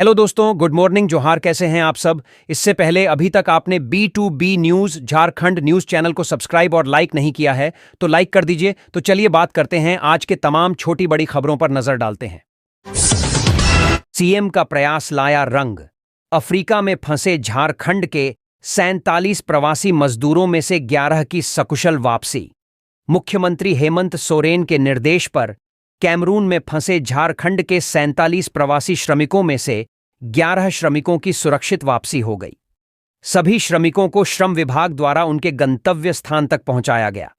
Hello दोस्तों, good morning, जोहार। कैसे हैं आप सब? इससे पहले अभी तक आपने B2B news Jharkhand news channel को सब्सक्राइब और लाइक नहीं किया है तो लाइक कर दीजिए। तो चलिए बात करते हैं, आज के तमाम छोटी बड़ी खबरों पर नजर डालते हैं। सीएम का प्रयास लाया रंग। अफ्रीका में फंसे झारखंड के 47 प्रवासी मजदूरों में से 11 की सकुशल वापसी। मुख्यमंत्री हेमंत सोरेन के निर्देश पर कैमरून में फंसे झारखंड के 47 प्रवासी श्रमिकों में से 11 श्रमिकों की सुरक्षित वापसी हो गई। सभी श्रमिकों को श्रम विभाग द्वारा उनके गंतव्य स्थान तक पहुंचाया गया।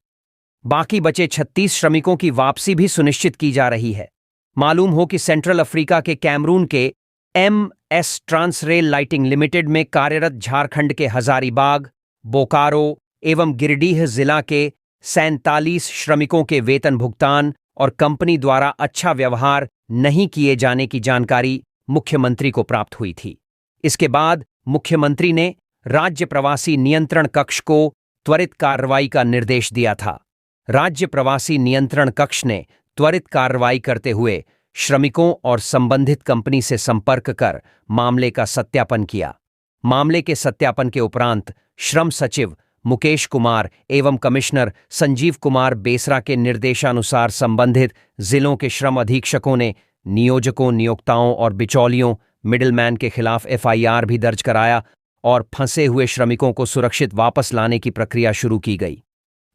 बाकी बचे 36 श्रमिकों की वापसी भी सुनिश्चित की जा रही है। मालूम हो कि सेंट्रल अफ्रीका के कैमरून के MS ट्रांसरेल लाइटिंग लिमिटेड में कार्यरत झारखंड के हजारीबाग, बोकारो एवं गिरिडीह जिला के 47 श्रमिकों के वेतन भुगतान और कंपनी द्वारा अच्छा व्यवहार नहीं किए जाने की जानकारी मुख्यमंत्री को प्राप्त हुई थी। इसके बाद मुख्यमंत्री ने राज्य प्रवासी नियंत्रण कक्ष को त्वरित कार्रवाई का निर्देश दिया था। राज्य प्रवासी नियंत्रण कक्ष ने त्वरित कार्रवाई करते हुए श्रमिकों और संबंधित कंपनी से संपर्क कर मामले का सत्यापन किया। मामले के सत्यापन के उपरांत श्रम सचिव मुकेश कुमार एवं कमिश्नर संजीव कुमार बेसरा के निर्देशानुसार संबंधित जिलों के श्रम अधीक्षकों ने नियोजकों, नियोक्ताओं और बिचौलियों मिडिलमैन के खिलाफ FIR भी दर्ज कराया और फंसे हुए श्रमिकों को सुरक्षित वापस लाने की प्रक्रिया शुरू की गई।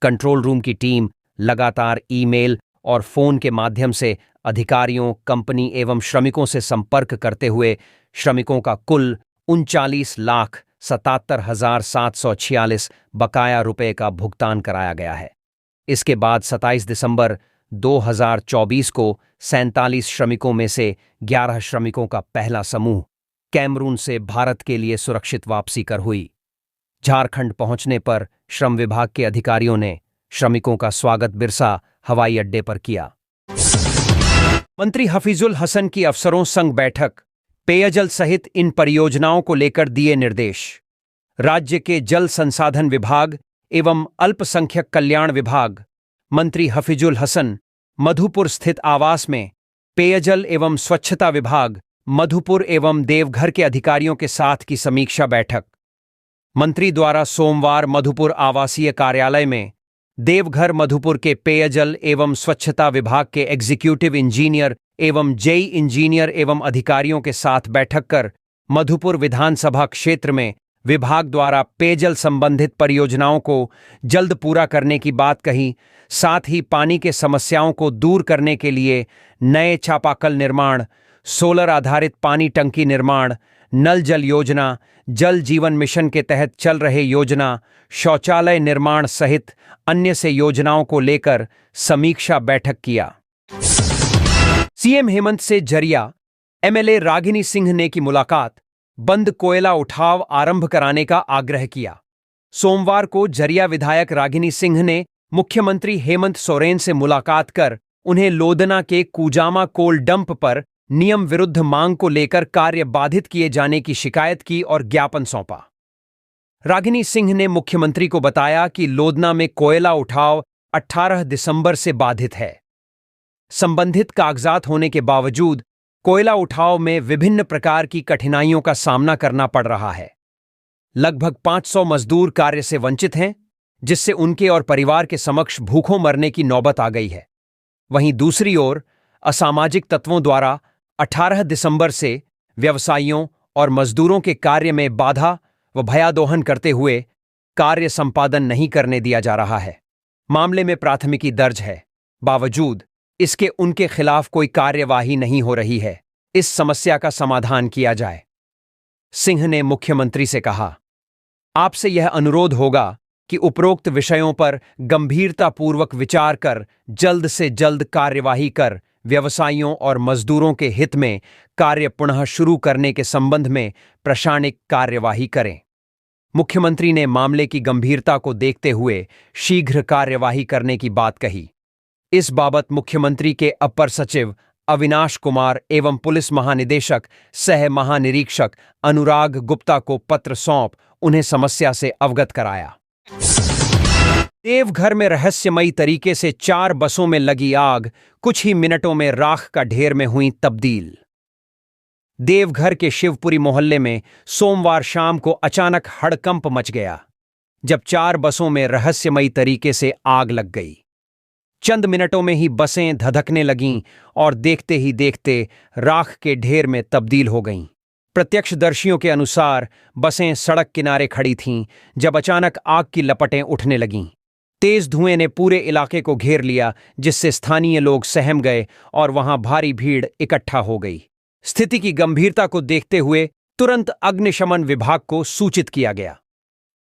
कंट्रोल रूम की टीम लगातार ईमेल और फोन के माध्यम से अधिकारियों, कंपनी एवं श्रमिकों से संपर्क करते हुए श्रमिकों का कुल 39,77,746 बकाया रुपए का भुगतान कराया गया है। इसके बाद 27 दिसंबर 2024 को 47 श्रमिकों में से 11 श्रमिकों का पहला समूह कैमरून से भारत के लिए सुरक्षित वापसी कर हुई। झारखंड पहुंचने पर श्रम विभाग के अधिकारियों ने श्रमिकों का स्वागत बिरसा हवाई अड्डे पर किया। मंत्री हफीजुल हसन की अफसरों संग बैठक। पेयजल सहित इन परियोजनाओं को लेकर दिए निर्देश। राज्य के जल संसाधन विभाग एवं अल्पसंख्यक कल्याण विभाग मंत्री हफीजुल हसन मधुपुर स्थित आवास में पेयजल एवं स्वच्छता विभाग मधुपुर एवं देवघर के अधिकारियों के साथ की समीक्षा बैठक। मंत्री द्वारा सोमवार मधुपुर आवासीय कार्यालय में देवघर मधुपुर के पेयजल एवं स्वच्छता विभाग के एग्जीक्यूटिव इंजीनियर एवं JEE इंजीनियर एवं अधिकारियों के साथ बैठक कर मधुपुर विधानसभा क्षेत्र में विभाग द्वारा पेयजल संबंधित परियोजनाओं को जल्द पूरा करने की बात कही। साथ ही पानी के समस्याओं को दूर करने के लिए नए चापाकल निर्माण, सोलर आधारित पानी टंकी निर्माण, नल जल योजना, जल जीवन मिशन के तहत चल रहे योजना, शौचालय निर्माण सहित अन्य से योजनाओं को लेकर समीक्षा बैठक किया। सीएम हेमंत से जरिया MLA रागिनी सिंह ने की मुलाकात। बंद कोयला उठाव आरंभ कराने का आग्रह किया। सोमवार को जरिया विधायक रागिनी सिंह ने मुख्यमंत्री हेमंत सोरेन से मुलाकात कर उन्हें लोदना के कुजामा कोल डंप पर नियम विरुद्ध मांग को लेकर कार्य बाधित किए जाने की शिकायत की और ज्ञापन सौंपा। रागिनी सिंह ने मुख्यमंत्री को बताया कि लोदना में कोयला उठाव 18 दिसंबर से बाधित है। संबंधित कागजात होने के बावजूद कोयला उठाव में विभिन्न प्रकार की कठिनाइयों का सामना करना पड़ रहा है। लगभग 500 मजदूर कार्य से वंचित हैं, जिससे उनके और परिवार के समक्ष भूखों मरने की नौबत आ गई है। वहीं दूसरी ओर असामाजिक तत्वों द्वारा 18 दिसंबर से व्यवसायियों और मजदूरों के कार्य में बाधा व भयादोहन करते हुए कार्य संपादन नहीं करने दिया जा रहा है। मामले में प्राथमिकी दर्ज है, बावजूद इसके उनके खिलाफ कोई कार्यवाही नहीं हो रही है। इस समस्या का समाधान किया जाए। सिंह ने मुख्यमंत्री से कहा, आपसे यह अनुरोध होगा कि उपरोक्त विषयों पर गंभीरतापूर्वक विचार कर जल्द से जल्द कार्यवाही कर व्यवसायियों और मजदूरों के हित में कार्य पुनः शुरू करने के संबंध में प्रशासनिक कार्यवाही करें। मुख्यमंत्री ने मामले की गंभीरता को देखते हुए शीघ्र कार्यवाही करने की बात कही। इस बाबत मुख्यमंत्री के अपर सचिव अविनाश कुमार एवं पुलिस महानिदेशक सह महानिरीक्षक अनुराग गुप्ता को पत्र सौंप उन्हें समस्या से अवगत कराया। देवघर में रहस्यमयी तरीके से 4 बसों में लगी आग, कुछ ही मिनटों में राख का ढेर में हुई तब्दील। देवघर के शिवपुरी मोहल्ले में सोमवार शाम को अचानक हड़कंप मच गया जब 4 बसों में रहस्यमयी तरीके से आग लग गई। चंद मिनटों में ही बसें धधकने लगीं और देखते ही देखते राख के ढेर में तब्दील हो गईं। प्रत्यक्षदर्शियों के अनुसार बसें सड़क किनारे खड़ी थीं जब अचानक आग की लपटें उठने लगीं। तेज धुएं ने पूरे इलाके को घेर लिया, जिससे स्थानीय लोग सहम गए और वहां भारी भीड़ इकट्ठा हो गई। स्थिति की गंभीरता को देखते हुए तुरंत अग्निशमन विभाग को सूचित किया गया।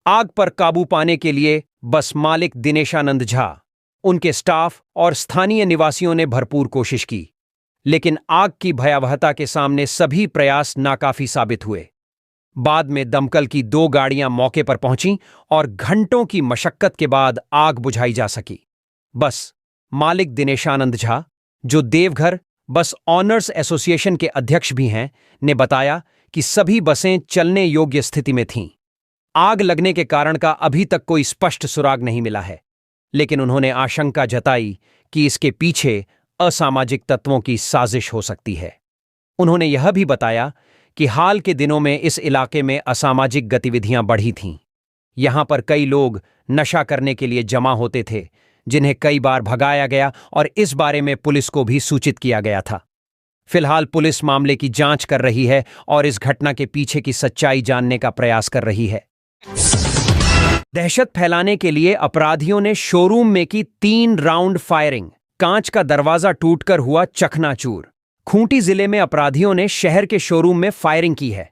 आग पर काबू पाने के लिए बस मालिक दिनेशानंद झा, उनके स्टाफ और स्थानीय निवासियों ने भरपूर कोशिश की, लेकिन आग की भयावहता के सामने सभी प्रयास नाकाफी साबित हुए। बाद में दमकल की 2 गाड़ियां मौके पर पहुंचीं और घंटों की मशक्कत के बाद आग बुझाई जा सकी। बस मालिक दिनेशानंद झा, जो देवघर बस ऑनर्स एसोसिएशन के अध्यक्ष भी हैं, ने बताया कि सभी बसें चलने योग्य स्थिति में थीं। आग लगने के कारण का अभी तक कोई स्पष्ट सुराग नहीं मिला है, लेकिन उन्होंने आशंका जताई कि इसके पीछे असामाजिक तत्वों की साजिश हो सकती है। उन्होंने यह भी बताया कि हाल के दिनों में इस इलाके में असामाजिक गतिविधियां बढ़ी थीं। यहां पर कई लोग नशा करने के लिए जमा होते थे, जिन्हें कई बार भगाया गया और इस बारे में पुलिस को भी सूचित किया गया था। फिलहाल पुलिस मामले की जांच कर रही है और इस घटना के पीछे की सच्चाई जानने का प्रयास कर रही है। दहशत फैलाने के लिए अपराधियों ने शोरूम में की 3 राउंड फायरिंग। कांच का दरवाजा टूटकर हुआ चकनाचूर। खूंटी जिले में अपराधियों ने शहर के शोरूम में फायरिंग की है।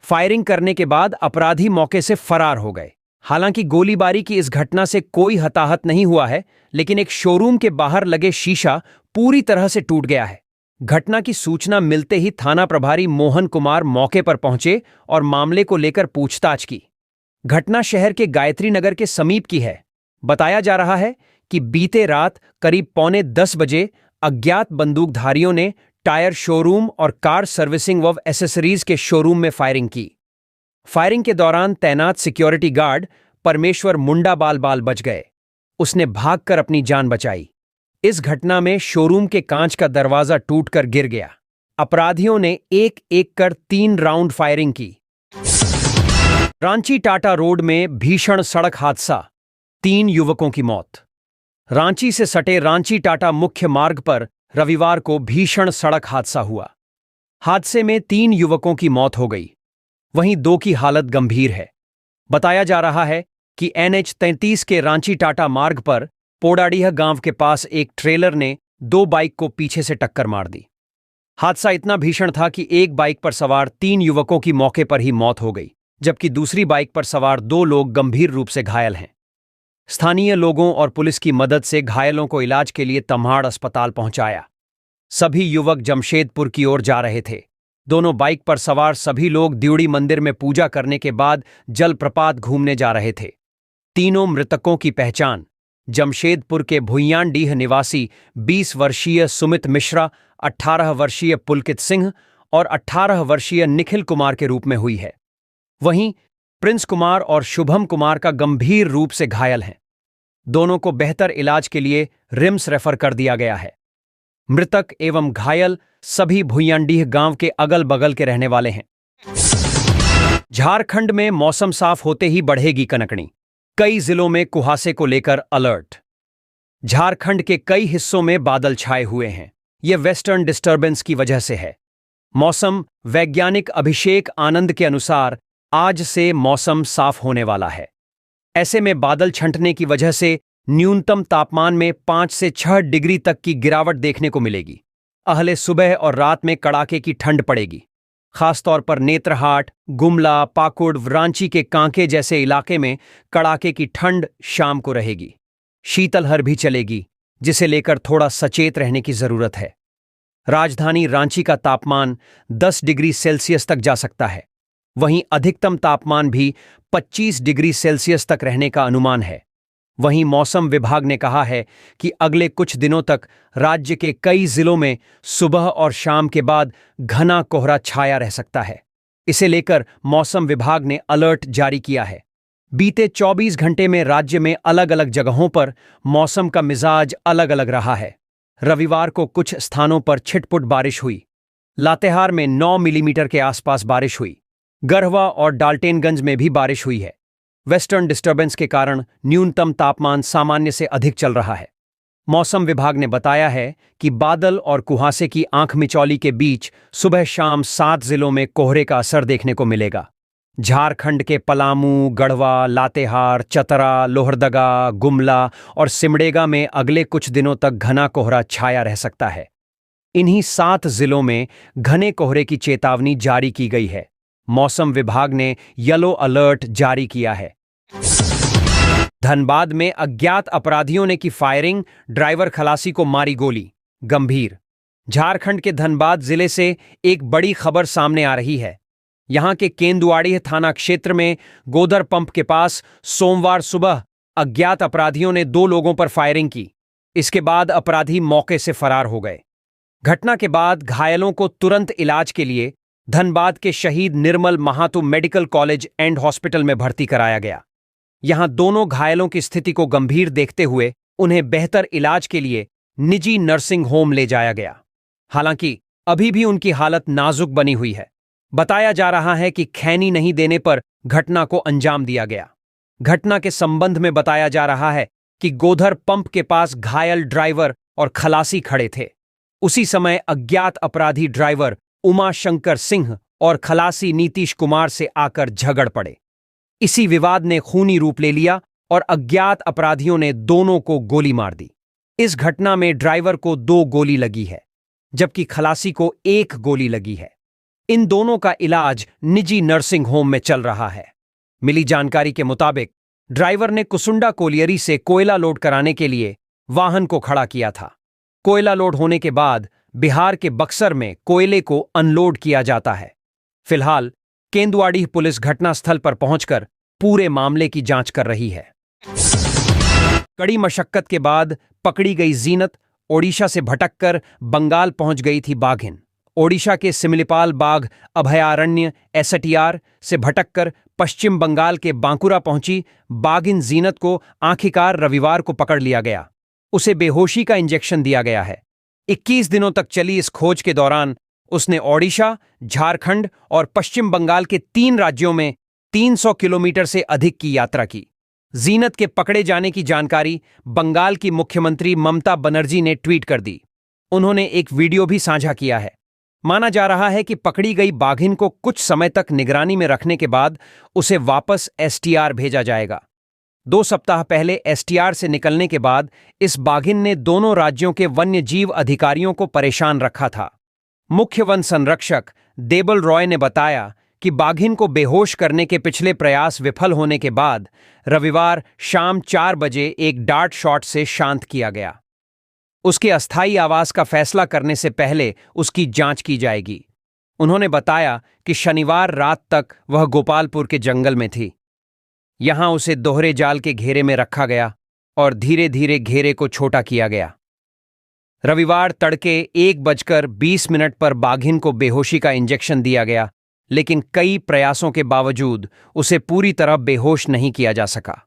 फायरिंग करने के बाद अपराधी मौके से फरार हो गए। हालांकि गोलीबारी की इस घटना से कोई हताहत नहीं हुआ है, लेकिन एक शोरूम के बाहर लगे शीशा पूरी तरह से टूट गया है। घटना की सूचना मिलते ही थाना प्रभारी मोहन कुमार मौके पर पहुंचे और मामले को लेकर पूछताछ की। घटना शहर के गायत्री नगर के समीप की है। बताया जा रहा है कि बीते रात करीब 9:45 बजे अज्ञात बंदूकधारियों ने टायर शोरूम और कार सर्विसिंग व एसेसरीज के शोरूम में फायरिंग की। फायरिंग के दौरान तैनात सिक्योरिटी गार्ड परमेश्वर मुंडा बाल बच गए। उसने भागकर अपनी जान बचाई। इस घटना में शोरूम के कांच का दरवाजा टूटकर गिर गया। अपराधियों ने एक एक कर 3 राउंड फायरिंग की। रांची टाटा रोड में भीषण सड़क हादसा, 3 युवकों की मौत। रांची से सटे रांची टाटा मुख्य मार्ग पर रविवार को भीषण सड़क हादसा हुआ। हादसे में 3 युवकों की मौत हो गई, वहीं 2 की हालत गंभीर है। बताया जा रहा है कि NH 33 के रांची टाटा मार्ग पर पोडाडीह गांव के पास एक ट्रेलर ने 2 बाइक को पीछे से टक्कर मार दी। हादसा इतना भीषण था कि एक बाइक पर सवार 3 युवकों की मौके पर ही मौत हो गई, जबकि दूसरी बाइक पर सवार 2 लोग गंभीर रूप से घायल हैं। स्थानीय लोगों और पुलिस की मदद से घायलों को इलाज के लिए तम्हाड़ अस्पताल पहुंचाया। सभी युवक जमशेदपुर की ओर जा रहे थे। दोनों बाइक पर सवार सभी लोग द्यूड़ी मंदिर में पूजा करने के बाद जलप्रपात घूमने जा रहे थे। तीनों मृतकों की पहचान जमशेदपुर के भुइयांडीह निवासी 20 वर्षीय सुमित मिश्रा, 18 वर्षीय पुलकित सिंह और 18 वर्षीय निखिल कुमार के रूप में हुई है। वहीं प्रिंस कुमार और शुभम कुमार का गंभीर रूप से घायल हैं। दोनों को बेहतर इलाज के लिए रिम्स रेफर कर दिया गया है। मृतक एवं घायल सभी भुइयांडीह गांव के अगल बगल के रहने वाले हैं। झारखंड में मौसम साफ होते ही बढ़ेगी कनकनी। कई जिलों में कुहासे को लेकर अलर्ट। झारखंड के कई हिस्सों में बादल छाए हुए हैं। यह वेस्टर्न डिस्टर्बेंस की वजह से है। मौसम वैज्ञानिक अभिषेक आनंद के अनुसार आज से मौसम साफ होने वाला है। ऐसे में बादल छंटने की वजह से न्यूनतम तापमान में 5 से 6 डिग्री तक की गिरावट देखने को मिलेगी। अहले सुबह और रात में कड़ाके की ठंड पड़ेगी। खासतौर पर नेत्रहाट, गुमला, पाकुड़, रांची के कांके जैसे इलाके में कड़ाके की ठंड शाम को रहेगी। शीतलहर भी चलेगी, जिसे लेकर थोड़ा सचेत रहने की जरूरत है। राजधानी रांची का तापमान 10 डिग्री सेल्सियस तक जा सकता है। वहीं अधिकतम तापमान भी 25 डिग्री सेल्सियस तक रहने का अनुमान है। वहीं मौसम विभाग ने कहा है कि अगले कुछ दिनों तक राज्य के कई जिलों में सुबह और शाम के बाद घना कोहरा छाया रह सकता है। इसे लेकर मौसम विभाग ने अलर्ट जारी किया है। बीते 24 घंटे में राज्य में अलग अलग जगहों पर मौसम का मिजाज अलग अलग रहा है। रविवार को कुछ स्थानों पर छिटपुट बारिश हुई। लातेहार में 9 मिलीमीटर के आसपास बारिश हुई। गढ़वा और डाल्टेनगंज में भी बारिश हुई है। वेस्टर्न डिस्टर्बेंस के कारण न्यूनतम तापमान सामान्य से अधिक चल रहा है। मौसम विभाग ने बताया है कि बादल और कुहासे की आंख मिचौली के बीच सुबह शाम 7 जिलों में कोहरे का असर देखने को मिलेगा। झारखंड के पलामू, गढ़वा, लातेहार, चतरा, लोहरदगा, गुमला और सिमडेगा में अगले कुछ दिनों तक घना कोहरा छाया रह सकता है। इन्हीं 7 जिलों में घने कोहरे की चेतावनी जारी की गई है। मौसम विभाग ने येलो अलर्ट जारी किया है। धनबाद में अज्ञात अपराधियों ने की फायरिंग, ड्राइवर खलासी को मारी गोली, गंभीर। झारखंड के धनबाद जिले से एक बड़ी खबर सामने आ रही है। यहां के केंदुआड़ी थाना क्षेत्र में गोदर पंप के पास सोमवार सुबह अज्ञात अपराधियों ने 2 लोगों पर फायरिंग की। इसके बाद अपराधी मौके से फरार हो गए। घटना के बाद घायलों को तुरंत इलाज के लिए धनबाद के शहीद निर्मल महातो मेडिकल कॉलेज एंड हॉस्पिटल में भर्ती कराया गया। यहां दोनों घायलों की स्थिति को गंभीर देखते हुए उन्हें बेहतर इलाज के लिए निजी नर्सिंग होम ले जाया गया। हालांकि अभी भी उनकी हालत नाजुक बनी हुई है। बताया जा रहा है कि खैनी नहीं देने पर घटना को अंजाम दिया गया। घटना के संबंध में बताया जा रहा है कि गोधर पंप के पास घायल ड्राइवर और खलासी खड़े थे। उसी समय अज्ञात अपराधी ड्राइवर उमाशंकर सिंह और खलासी नीतीश कुमार से आकर झगड़ पड़े। इसी विवाद ने खूनी रूप ले लिया और अज्ञात अपराधियों ने दोनों को गोली मार दी। इस घटना में ड्राइवर को 2 गोली लगी है, जबकि खलासी को 1 गोली लगी है। इन दोनों का इलाज निजी नर्सिंग होम में चल रहा है। मिली जानकारी के मुताबिक ड्राइवर ने कुसुंडा कोलियरी से कोयला लोड कराने के लिए वाहन को खड़ा किया था। कोयला लोड होने के बाद बिहार के बक्सर में कोयले को अनलोड किया जाता है। फिलहाल केंदुआड़ी पुलिस घटनास्थल पर पहुंचकर पूरे मामले की जांच कर रही है। कड़ी मशक्कत के बाद पकड़ी गई जीनत ओडिशा से भटककर बंगाल पहुंच गई थी बाघिन। ओडिशा के सिमलीपाल बाघ अभयारण्य एसटीआर से भटककर पश्चिम बंगाल के बांकुरा पहुंची बाघिन जीनत को आखिरकार रविवार को पकड़ लिया गया। उसे बेहोशी का इंजेक्शन दिया गया है। 21 दिनों तक चली इस खोज के दौरान उसने ओडिशा, झारखंड और पश्चिम बंगाल के 3 राज्यों में 300 किलोमीटर से अधिक की यात्रा की। जीनत के पकड़े जाने की जानकारी बंगाल की मुख्यमंत्री ममता बनर्जी ने ट्वीट कर दी। उन्होंने एक वीडियो भी साझा किया है। माना जा रहा है कि पकड़ी गई बाघिन को कुछ समय तक निगरानी में रखने के बाद उसे वापस एसटीआर भेजा जाएगा। 2 सप्ताह पहले एसटीआर से निकलने के बाद इस बाघिन ने दोनों राज्यों के वन्य जीव अधिकारियों को परेशान रखा था। मुख्य वन संरक्षक देबल रॉय ने बताया कि बाघिन को बेहोश करने के पिछले प्रयास विफल होने के बाद रविवार शाम 4 बजे एक डार्ट शॉट से शांत किया गया। उसके अस्थायी आवास का फैसला करने से पहले उसकी जांच की जाएगी। उन्होंने बताया कि शनिवार रात तक वह गोपालपुर के जंगल में थी। यहां उसे दोहरे जाल के घेरे में रखा गया और धीरे धीरे घेरे को छोटा किया गया। रविवार तड़के 1:20 पर बाघिन को बेहोशी का इंजेक्शन दिया गया, लेकिन कई प्रयासों के बावजूद उसे पूरी तरह बेहोश नहीं किया जा सका।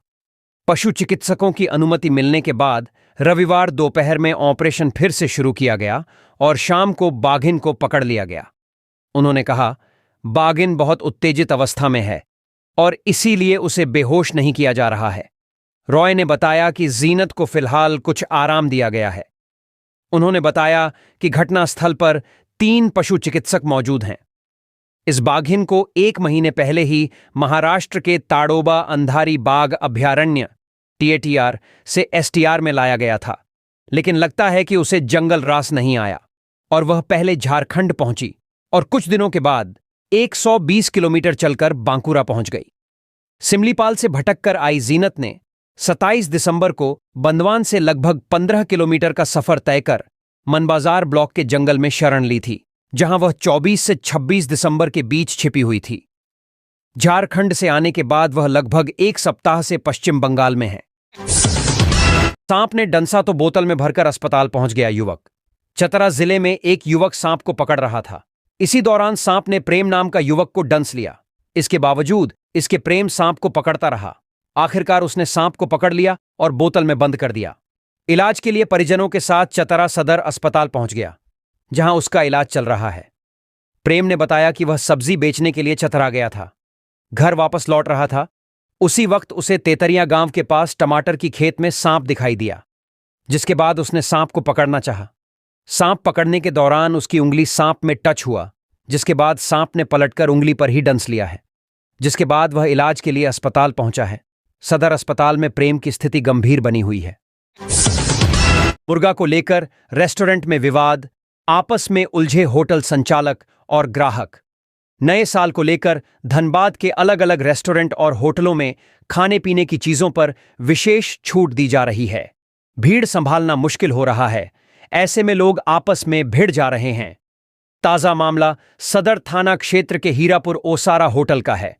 पशु चिकित्सकों की अनुमति मिलने के बाद रविवार दोपहर में ऑपरेशन फिर से शुरू किया गया और शाम को बाघिन को पकड़ लिया गया। उन्होंने कहा, बाघिन बहुत उत्तेजित अवस्था में है और इसीलिए उसे बेहोश नहीं किया जा रहा है। रॉय ने बताया कि जीनत को फिलहाल कुछ आराम दिया गया है। उन्होंने बताया कि घटनास्थल पर 3 पशु चिकित्सक मौजूद हैं। इस बाघिन को 1 महीने पहले ही महाराष्ट्र के ताड़ोबा अंधारी बाघ अभयारण्य TATR से STR में लाया गया था, लेकिन लगता है कि उसे जंगल रास नहीं आया और वह पहले झारखंड पहुंची और कुछ दिनों के बाद 120 किलोमीटर चलकर बांकुरा पहुंच गई। सिमलीपाल से भटककर आई जीनत ने 27 दिसंबर को बंदवान से लगभग 15 किलोमीटर का सफर तय कर मनबाजार ब्लॉक के जंगल में शरण ली थी, जहां वह 24 से 26 दिसंबर के बीच छिपी हुई थी। झारखंड से आने के बाद वह लगभग 1 सप्ताह से पश्चिम बंगाल में है। सांप ने डंसा तो बोतल में भरकर अस्पताल पहुंच गया युवक। चतरा जिले में एक युवक सांप को पकड़ रहा था। इसी दौरान सांप ने प्रेम नाम का युवक को डंस लिया। इसके बावजूद इसके प्रेम सांप को पकड़ता रहा। आखिरकार उसने सांप को पकड़ लिया और बोतल में बंद कर दिया। इलाज के लिए परिजनों के साथ चतरा सदर अस्पताल पहुंच गया, जहां उसका इलाज चल रहा है। प्रेम ने बताया कि वह सब्जी बेचने के लिए चतरा गया था। घर वापस लौट रहा था। उसी वक्त उसे तेतरिया गांव के पास टमाटर की खेत में सांप दिखाई दिया, जिसके बाद उसने सांप को पकड़ना चाहा। सांप पकड़ने के दौरान उसकी उंगली सांप में टच हुआ, जिसके बाद सांप ने पलटकर उंगली पर ही डंस लिया है, जिसके बाद वह इलाज के लिए अस्पताल पहुंचा है। सदर अस्पताल में प्रेम की स्थिति गंभीर बनी हुई है। मुर्गा को लेकर रेस्टोरेंट में विवाद, आपस में उलझे होटल संचालक और ग्राहक। नए साल को लेकर धनबाद के अलग अलग रेस्टोरेंट और होटलों में खाने पीने की चीजों पर विशेष छूट दी जा रही है। भीड़ संभालना मुश्किल हो रहा है। ऐसे में लोग आपस में भिड़ जा रहे हैं। ताजा मामला सदर थाना क्षेत्र के हीरापुर ओसारा होटल का है,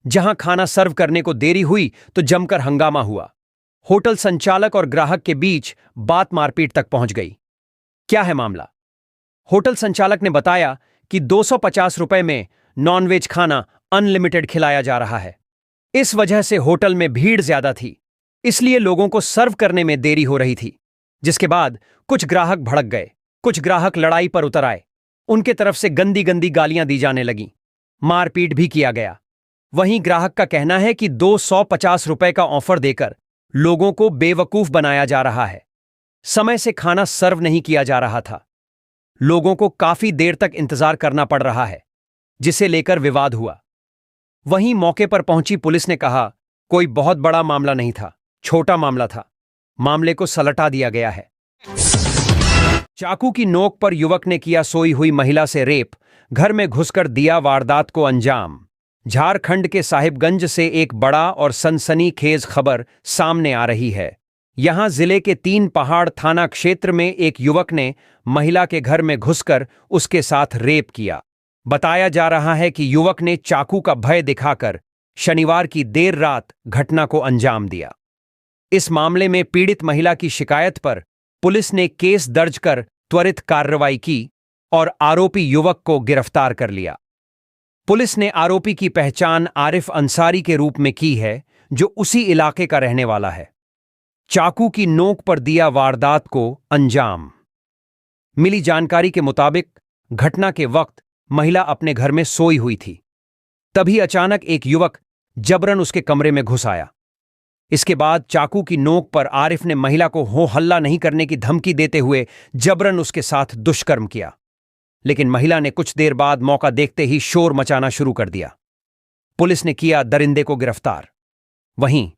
जहां खाना सर्व करने को देरी हुई तो जमकर हंगामा हुआ। होटल संचालक और ग्राहक के बीच बात मारपीट तक पहुंच गई। क्या है मामला? होटल संचालक ने बताया कि 250 रुपए में नॉनवेज खाना अनलिमिटेड खिलाया जा रहा है। इस वजह से होटल में भीड़ ज्यादा थी, इसलिए लोगों को सर्व करने में देरी हो रही थी। जिसके बाद कुछ ग्राहक भड़क गए, कुछ ग्राहक लड़ाई पर उतर आए। उनके तरफ से गंदी गंदी गालियां दी जाने लगीं। मारपीट भी किया गया। वहीं ग्राहक का कहना है कि 250 रुपए का ऑफर देकर लोगों को बेवकूफ बनाया जा रहा है। समय से खाना सर्व नहीं किया जा रहा था। लोगों को काफी देर तक इंतजार करना पड़ रहा है, जिसे लेकर विवाद हुआ। वहीं मौके पर पहुंची पुलिस ने कहा, कोई बहुत बड़ा मामला नहीं था, छोटा मामला था। मामले को सलटा दिया गया है। चाकू की नोक पर युवक ने किया सोई हुई महिला से रेप, घर में घुसकर दिया वारदात को अंजाम। झारखंड के साहिबगंज से एक बड़ा और सनसनीखेज खबर सामने आ रही है। यहां जिले के 3 पहाड़ थाना क्षेत्र में एक युवक ने महिला के घर में घुसकर उसके साथ रेप किया। बताया जा रहा है कि युवक ने चाकू का भय दिखाकर शनिवार की देर रात घटना को अंजाम दिया। इस मामले में पीड़ित महिला की शिकायत पर पुलिस ने केस दर्ज कर त्वरित कार्रवाई की और आरोपी युवक को गिरफ्तार कर लिया। पुलिस ने आरोपी की पहचान आरिफ अंसारी के रूप में की है, जो उसी इलाके का रहने वाला है। चाकू की नोक पर दिया वारदात को अंजाम। मिली जानकारी के मुताबिक घटना के वक्त महिला अपने घर में सोई हुई थी। तभी अचानक एक युवक जबरन उसके कमरे में घुस आया। इसके बाद चाकू की नोक पर आरिफ ने महिला को हो हल्ला नहीं करने की धमकी देते हुए जबरन उसके साथ दुष्कर्म किया। लेकिन महिला ने कुछ देर बाद मौका देखते ही शोर मचाना शुरू कर दिया। पुलिस ने किया दरिंदे को गिरफ्तार। वहीं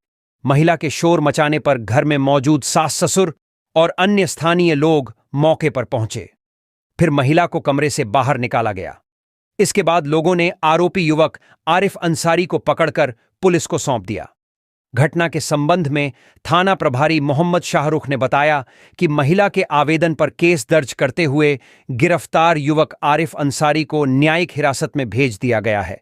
महिला के शोर मचाने पर घर में मौजूद सास ससुर और अन्य स्थानीय लोग मौके पर पहुंचे। फिर महिला को कमरे से बाहर निकाला गया। इसके बाद लोगों ने आरोपी युवक आरिफ अंसारी को पकड़कर पुलिस को सौंप दिया। घटना के संबंध में थाना प्रभारी मोहम्मद शाहरुख ने बताया कि महिला के आवेदन पर केस दर्ज करते हुए गिरफ्तार युवक आरिफ अंसारी को न्यायिक हिरासत में भेज दिया गया है।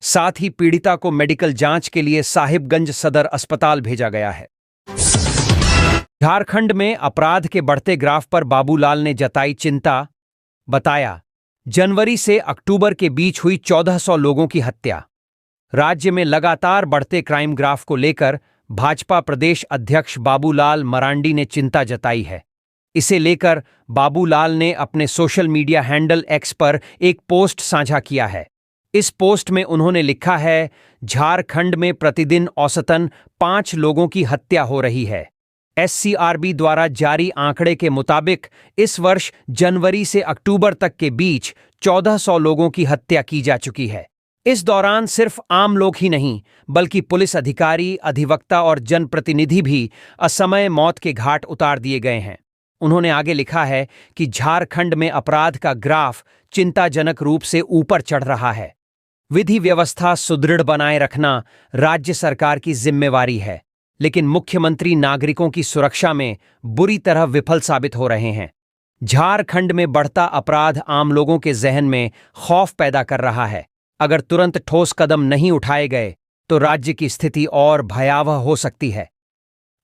साथ ही पीड़िता को मेडिकल जांच के लिए साहिबगंज सदर अस्पताल भेजा गया है। झारखंड में अपराध के बढ़ते ग्राफ पर बाबूलाल ने जताई चिंता। बताया, जनवरी से अक्टूबर के बीच हुई 1400 लोगों की हत्या। राज्य में लगातार बढ़ते क्राइम ग्राफ को लेकर भाजपा प्रदेश अध्यक्ष बाबूलाल मरांडी ने चिंता जताई है। इसे लेकर बाबूलाल ने अपने सोशल मीडिया हैंडल एक्स पर एक पोस्ट साझा किया है। इस पोस्ट में उन्होंने लिखा है, झारखंड में प्रतिदिन औसतन 5 लोगों की हत्या हो रही है। SCRB द्वारा जारी आंकड़े के मुताबिक इस वर्ष जनवरी से अक्टूबर तक के बीच 1400 लोगों की हत्या की जा चुकी है। इस दौरान सिर्फ आम लोग ही नहीं, बल्कि पुलिस अधिकारी, अधिवक्ता और जनप्रतिनिधि भी असमय मौत के घाट उतार दिए गए हैं। उन्होंने आगे लिखा है कि झारखंड में अपराध का ग्राफ चिंताजनक रूप से ऊपर चढ़ रहा है। विधि व्यवस्था सुदृढ़ बनाए रखना राज्य सरकार की जिम्मेवारी है, लेकिन मुख्यमंत्री नागरिकों की सुरक्षा में बुरी तरह विफल साबित हो रहे हैं। झारखंड में बढ़ता अपराध आम लोगों के जहन में खौफ पैदा कर रहा है। अगर तुरंत ठोस कदम नहीं उठाए गए तो राज्य की स्थिति और भयावह हो सकती है।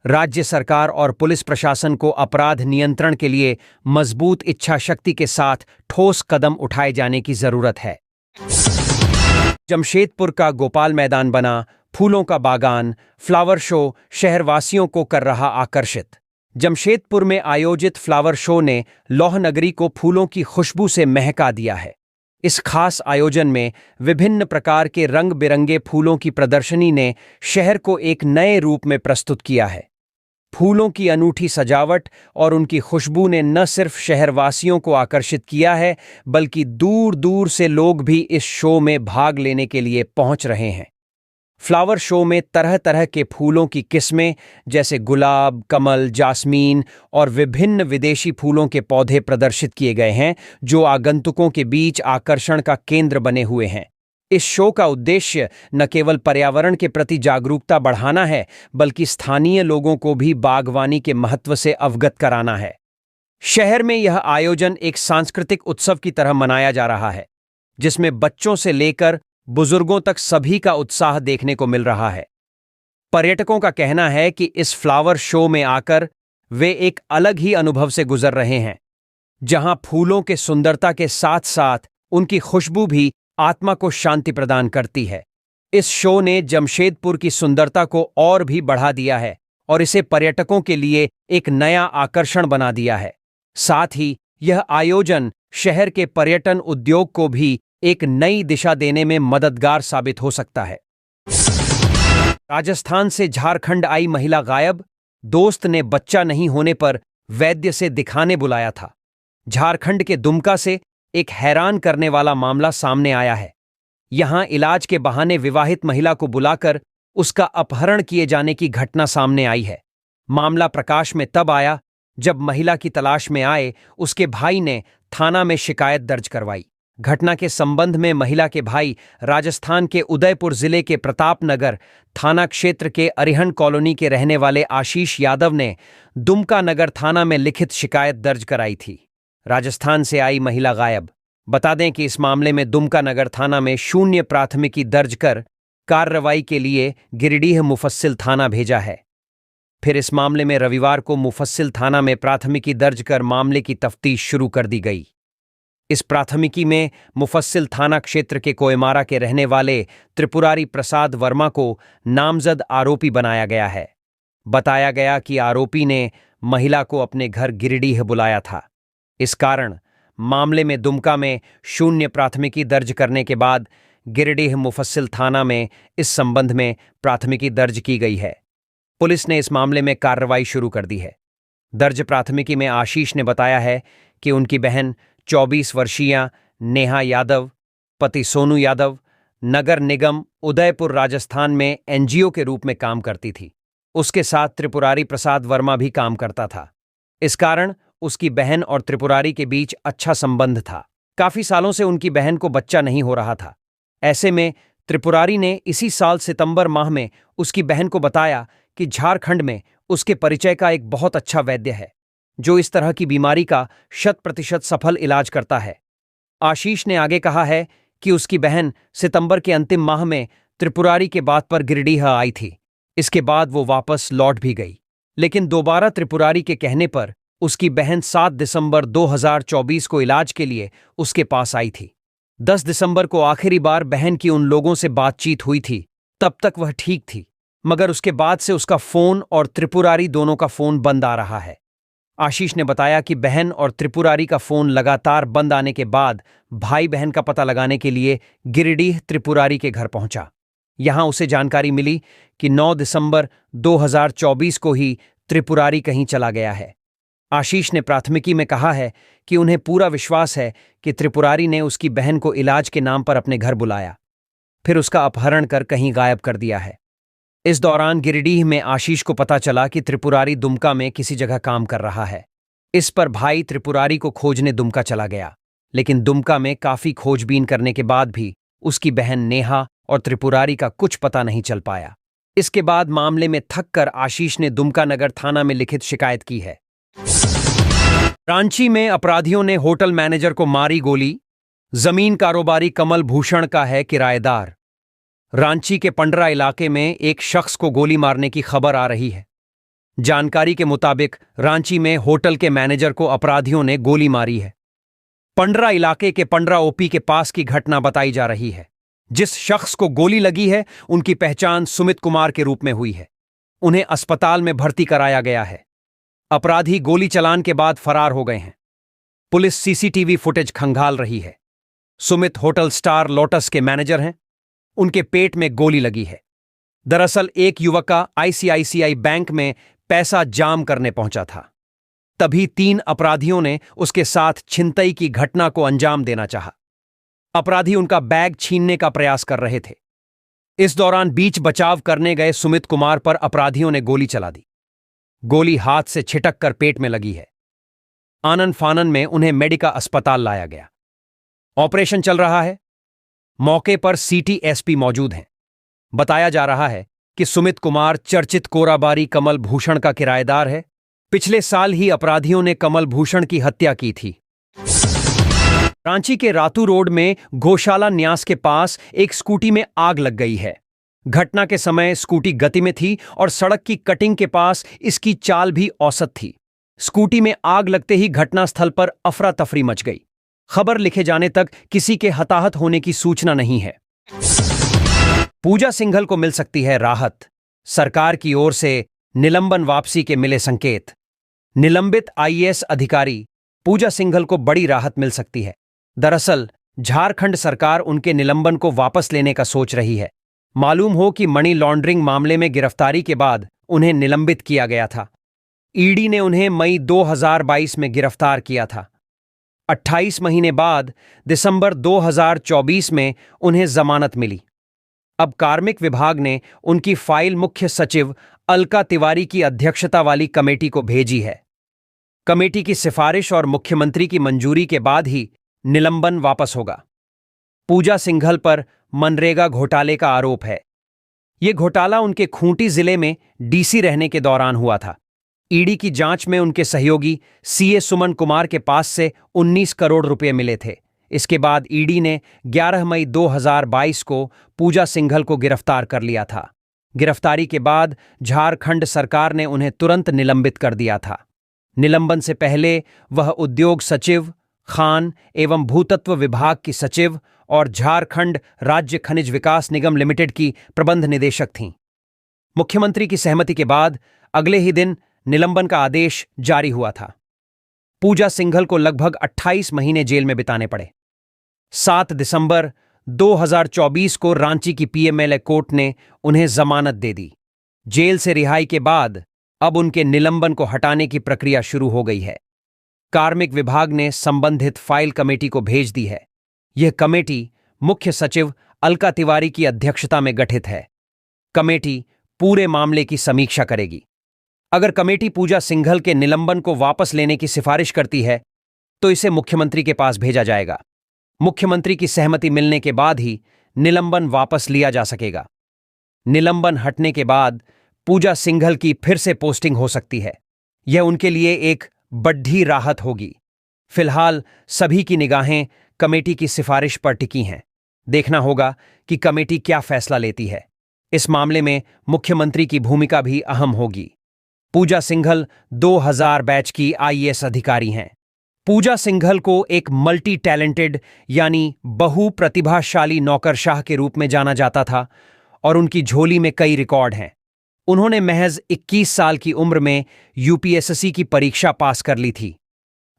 राज्य सरकार और पुलिस प्रशासन को अपराध नियंत्रण के लिए मजबूत इच्छा शक्ति के साथ ठोस कदम उठाए जाने की जरूरत है। जमशेदपुर का गोपाल मैदान बना, फूलों का बागान, फ्लावर शो शहरवासियों को कर रहा आकर्षित। जमशेदपुर में आयोजित फ्लावर शो ने लौह नगरी को फूलों की खुशबू से महका दिया है। इस खास आयोजन में विभिन्न प्रकार के रंग बिरंगे फूलों की प्रदर्शनी ने शहर को एक नए रूप में प्रस्तुत किया है। फूलों की अनूठी सजावट और उनकी खुशबू ने न सिर्फ शहरवासियों को आकर्षित किया है, बल्कि दूर दूर से लोग भी इस शो में भाग लेने के लिए पहुंच रहे हैं। फ्लावर शो में तरह तरह के फूलों की किस्में जैसे गुलाब, कमल, जास्मीन और विभिन्न विदेशी फूलों के पौधे प्रदर्शित किए गए हैं, जो आगंतुकों के बीच आकर्षण का केंद्र बने हुए हैं। इस शो का उद्देश्य न केवल पर्यावरण के प्रति जागरूकता बढ़ाना है, बल्कि स्थानीय लोगों को भी बागवानी के महत्व से अवगत कराना है। शहर में यह आयोजन एक सांस्कृतिक उत्सव की तरह मनाया जा रहा है, जिसमें बच्चों से लेकर बुजुर्गों तक सभी का उत्साह देखने को मिल रहा है। पर्यटकों का कहना है कि इस फ्लावर शो में आकर वे एक अलग ही अनुभव से गुजर रहे हैं, जहां फूलों के सुंदरता के साथ साथ उनकी खुशबू भी आत्मा को शांति प्रदान करती है। इस शो ने जमशेदपुर की सुंदरता को और भी बढ़ा दिया है और इसे पर्यटकों के लिए एक नया आकर्षण बना दिया है। साथ ही यह आयोजन शहर के पर्यटन उद्योग को भी एक नई दिशा देने में मददगार साबित हो सकता है। राजस्थान से झारखंड आई महिला गायब, दोस्त ने बच्चा नहीं होने पर वैद्य से दिखाने बुलाया था। झारखंड के दुमका से एक हैरान करने वाला मामला सामने आया है। यहां इलाज के बहाने विवाहित महिला को बुलाकर उसका अपहरण किए जाने की घटना सामने आई है। मामला प्रकाश में तब आया जब महिला की तलाश में आए उसके भाई ने थाना में शिकायत दर्ज करवाई। घटना के संबंध में महिला के भाई राजस्थान के उदयपुर जिले के प्रतापनगर थाना क्षेत्र के अरिहंत कॉलोनी के रहने वाले आशीष यादव ने दुमका नगर थाना में लिखित शिकायत दर्ज कराई थी। राजस्थान से आई महिला गायब। बता दें कि इस मामले में दुमका नगर थाना में 0 प्राथमिकी दर्ज कर कार्रवाई के लिए गिरिडीह मुफस्सिल थाना भेजा है। फिर इस मामले में रविवार को मुफस्सिल थाना में प्राथमिकी दर्ज कर मामले की तफ्तीश शुरू कर दी गई। इस प्राथमिकी में मुफस्सिल थाना क्षेत्र के कोयमारा के रहने वाले त्रिपुरारी प्रसाद वर्मा को नामजद आरोपी बनाया गया है। बताया गया कि आरोपी ने महिला को अपने घर गिरिडीह बुलाया था। इस कारण मामले में दुमका में 0 प्राथमिकी दर्ज करने के बाद गिरिडीह मुफस्सिल थाना में इस संबंध में प्राथमिकी दर्ज की गई है। पुलिस ने इस मामले में कार्रवाई शुरू कर दी है। दर्ज प्राथमिकी में आशीष ने बताया है कि उनकी बहन 24 वर्षीय नेहा यादव, पति सोनू यादव, नगर निगम उदयपुर राजस्थान में एनजीओ के रूप में काम करती थी। उसके साथ त्रिपुरारी प्रसाद वर्मा भी काम करता था। इस कारण उसकी बहन और त्रिपुरारी के बीच अच्छा संबंध था। काफी सालों से उनकी बहन को बच्चा नहीं हो रहा था। ऐसे में त्रिपुरारी ने इसी साल सितंबर माह में उसकी बहन को बताया कि झारखंड में उसके परिचय का एक बहुत अच्छा वैद्य है, जो इस तरह की बीमारी का 100% सफल इलाज करता है। आशीष ने आगे कहा है कि उसकी बहन सितंबर के अंतिम माह में त्रिपुरारी के बात पर गिरिडीह आई थी। इसके बाद वो वापस लौट भी गई, लेकिन दोबारा त्रिपुरारी के कहने पर उसकी बहन 7 दिसंबर 2024 को इलाज के लिए उसके पास आई थी। 10 दिसंबर को आखिरी बार बहन की उन लोगों से बातचीत हुई थी। तब तक वह ठीक थी, मगर उसके बाद से उसका फोन और त्रिपुरारी दोनों का फोन बंद आ रहा है। आशीष ने बताया कि बहन और त्रिपुरारी का फोन लगातार बंद आने के बाद भाई बहन का पता लगाने के लिए गिरिडीह त्रिपुरारी के घर पहुंचा। यहां उसे जानकारी मिली कि 9 दिसंबर 2024 को ही त्रिपुरारी कहीं चला गया है। आशीष ने प्राथमिकी में कहा है कि उन्हें पूरा विश्वास है कि त्रिपुरारी ने उसकी बहन को इलाज के नाम पर अपने घर बुलाया, फिर उसका अपहरण कर कहीं गायब कर दिया है। इस दौरान गिरिडीह में आशीष को पता चला कि त्रिपुरारी दुमका में किसी जगह काम कर रहा है। इस पर भाई त्रिपुरारी को खोजने दुमका चला गया, लेकिन दुमका में काफी खोजबीन करने के बाद भी उसकी बहन नेहा और त्रिपुरारी का कुछ पता नहीं चल पाया। इसके बाद मामले में थक कर आशीष ने दुमका नगर थाना में लिखित शिकायत की है। रांची में अपराधियों ने होटल मैनेजर को मारी गोली। जमीन कारोबारी कमल भूषण का है किराएदार। रांची के पंडरा इलाके में एक शख्स को गोली मारने की खबर आ रही है। जानकारी के मुताबिक रांची में होटल के मैनेजर को अपराधियों ने गोली मारी है। पंडरा इलाके के पंडरा ओपी के पास की घटना बताई जा रही है। जिस शख्स को गोली लगी है उनकी पहचान सुमित कुमार के रूप में हुई है। उन्हें अस्पताल में भर्ती कराया गया है। अपराधी गोली चलान के बाद फरार हो गए हैं। पुलिस सीसीटीवी फुटेज खंगाल रही है। सुमित होटल स्टार लोटस के मैनेजर हैं। उनके पेट में गोली लगी है। दरअसल एक युवक का आईसीआईसीआई बैंक में पैसा जाम करने पहुंचा था। तभी 3 अपराधियों ने उसके साथ छिनतई की घटना को अंजाम देना चाहा। अपराधी उनका बैग छीनने का प्रयास कर रहे थे। इस दौरान बीच बचाव करने गए सुमित कुमार पर अपराधियों ने गोली चला दी। गोली हाथ से छिटक कर पेट में लगी है। आनन फानन में उन्हें मेडिका अस्पताल लाया गया। ऑपरेशन चल रहा है। मौके पर सिटी एसपी मौजूद हैं। बताया जा रहा है कि सुमित कुमार चर्चित कोराबारी कमल भूषण का किराएदार है। पिछले साल ही अपराधियों ने कमल भूषण की हत्या की थी। रांची के रातू रोड में गौशाला न्यास के पास एक स्कूटी में आग लग गई है। घटना के समय स्कूटी गति में थी और सड़क की कटिंग के पास इसकी चाल भी औसत थी। स्कूटी में आग लगते ही घटनास्थल पर अफरा तफरी मच गई। खबर लिखे जाने तक किसी के हताहत होने की सूचना नहीं है। पूजा सिंघल को मिल सकती है राहत। सरकार की ओर से निलंबन वापसी के मिले संकेत। निलंबित आईएएस अधिकारी पूजा सिंघल को बड़ी राहत मिल सकती है। दरअसल झारखंड सरकार उनके निलंबन को वापस लेने का सोच रही है। मालूम हो कि मनी लॉन्ड्रिंग मामले में गिरफ्तारी के बाद उन्हें निलंबित किया गया था। ईडी ने उन्हें मई 2022 में गिरफ्तार किया था। 28 महीने बाद दिसंबर 2024 में उन्हें जमानत मिली। अब कार्मिक विभाग ने उनकी फाइल मुख्य सचिव अलका तिवारी की अध्यक्षता वाली कमेटी को भेजी है। कमेटी की सिफारिश और मुख्यमंत्री की मंजूरी के बाद ही निलंबन वापस होगा। पूजा सिंघल पर मनरेगा घोटाले का आरोप है। यह घोटाला उनके खूंटी जिले में डीसी रहने के दौरान हुआ था। ईडी की जांच में उनके सहयोगी सीए सुमन कुमार के पास से 19 करोड़ रुपए मिले थे। इसके बाद ईडी ने 11 मई 2022 को पूजा सिंघल को गिरफ्तार कर लिया था। गिरफ्तारी के बाद झारखंड सरकार ने उन्हें तुरंत निलंबित कर दिया था। निलंबन से पहले वह उद्योग सचिव, खान एवं भूतत्व विभाग की सचिव और झारखंड राज्य खनिज विकास निगम लिमिटेड की प्रबंध निदेशक थीं। मुख्यमंत्री की सहमति के बाद अगले ही दिन निलंबन का आदेश जारी हुआ था। पूजा सिंघल को लगभग 28 महीने जेल में बिताने पड़े। 7 दिसंबर 2024 को रांची की पीएमएलए कोर्ट ने उन्हें जमानत दे दी। जेल से रिहाई के बाद अब उनके निलंबन को हटाने की प्रक्रिया शुरू हो गई है। कार्मिक विभाग ने संबंधित फाइल कमेटी को भेज दी है। यह कमेटी मुख्य सचिव अलका तिवारी की अध्यक्षता में गठित है। कमेटी पूरे मामले की समीक्षा करेगी। अगर कमेटी पूजा सिंघल के निलंबन को वापस लेने की सिफारिश करती है तो इसे मुख्यमंत्री के पास भेजा जाएगा। मुख्यमंत्री की सहमति मिलने के बाद ही निलंबन वापस लिया जा सकेगा। निलंबन हटने के बाद पूजा सिंघल की फिर से पोस्टिंग हो सकती है। यह उनके लिए एक बड़ी राहत होगी। फिलहाल सभी की निगाहें कमेटी की सिफारिश पर टिकी हैं। देखना होगा कि कमेटी क्या फैसला लेती है। इस मामले में मुख्यमंत्री की भूमिका भी अहम होगी। पूजा सिंघल 2000 बैच की आईएएस अधिकारी हैं। पूजा सिंघल को एक मल्टी टैलेंटेड यानी बहु प्रतिभाशाली नौकरशाह के रूप में जाना जाता था और उनकी झोली में कई रिकॉर्ड हैं। उन्होंने महज 21 साल की उम्र में यूपीएससी की परीक्षा पास कर ली थी।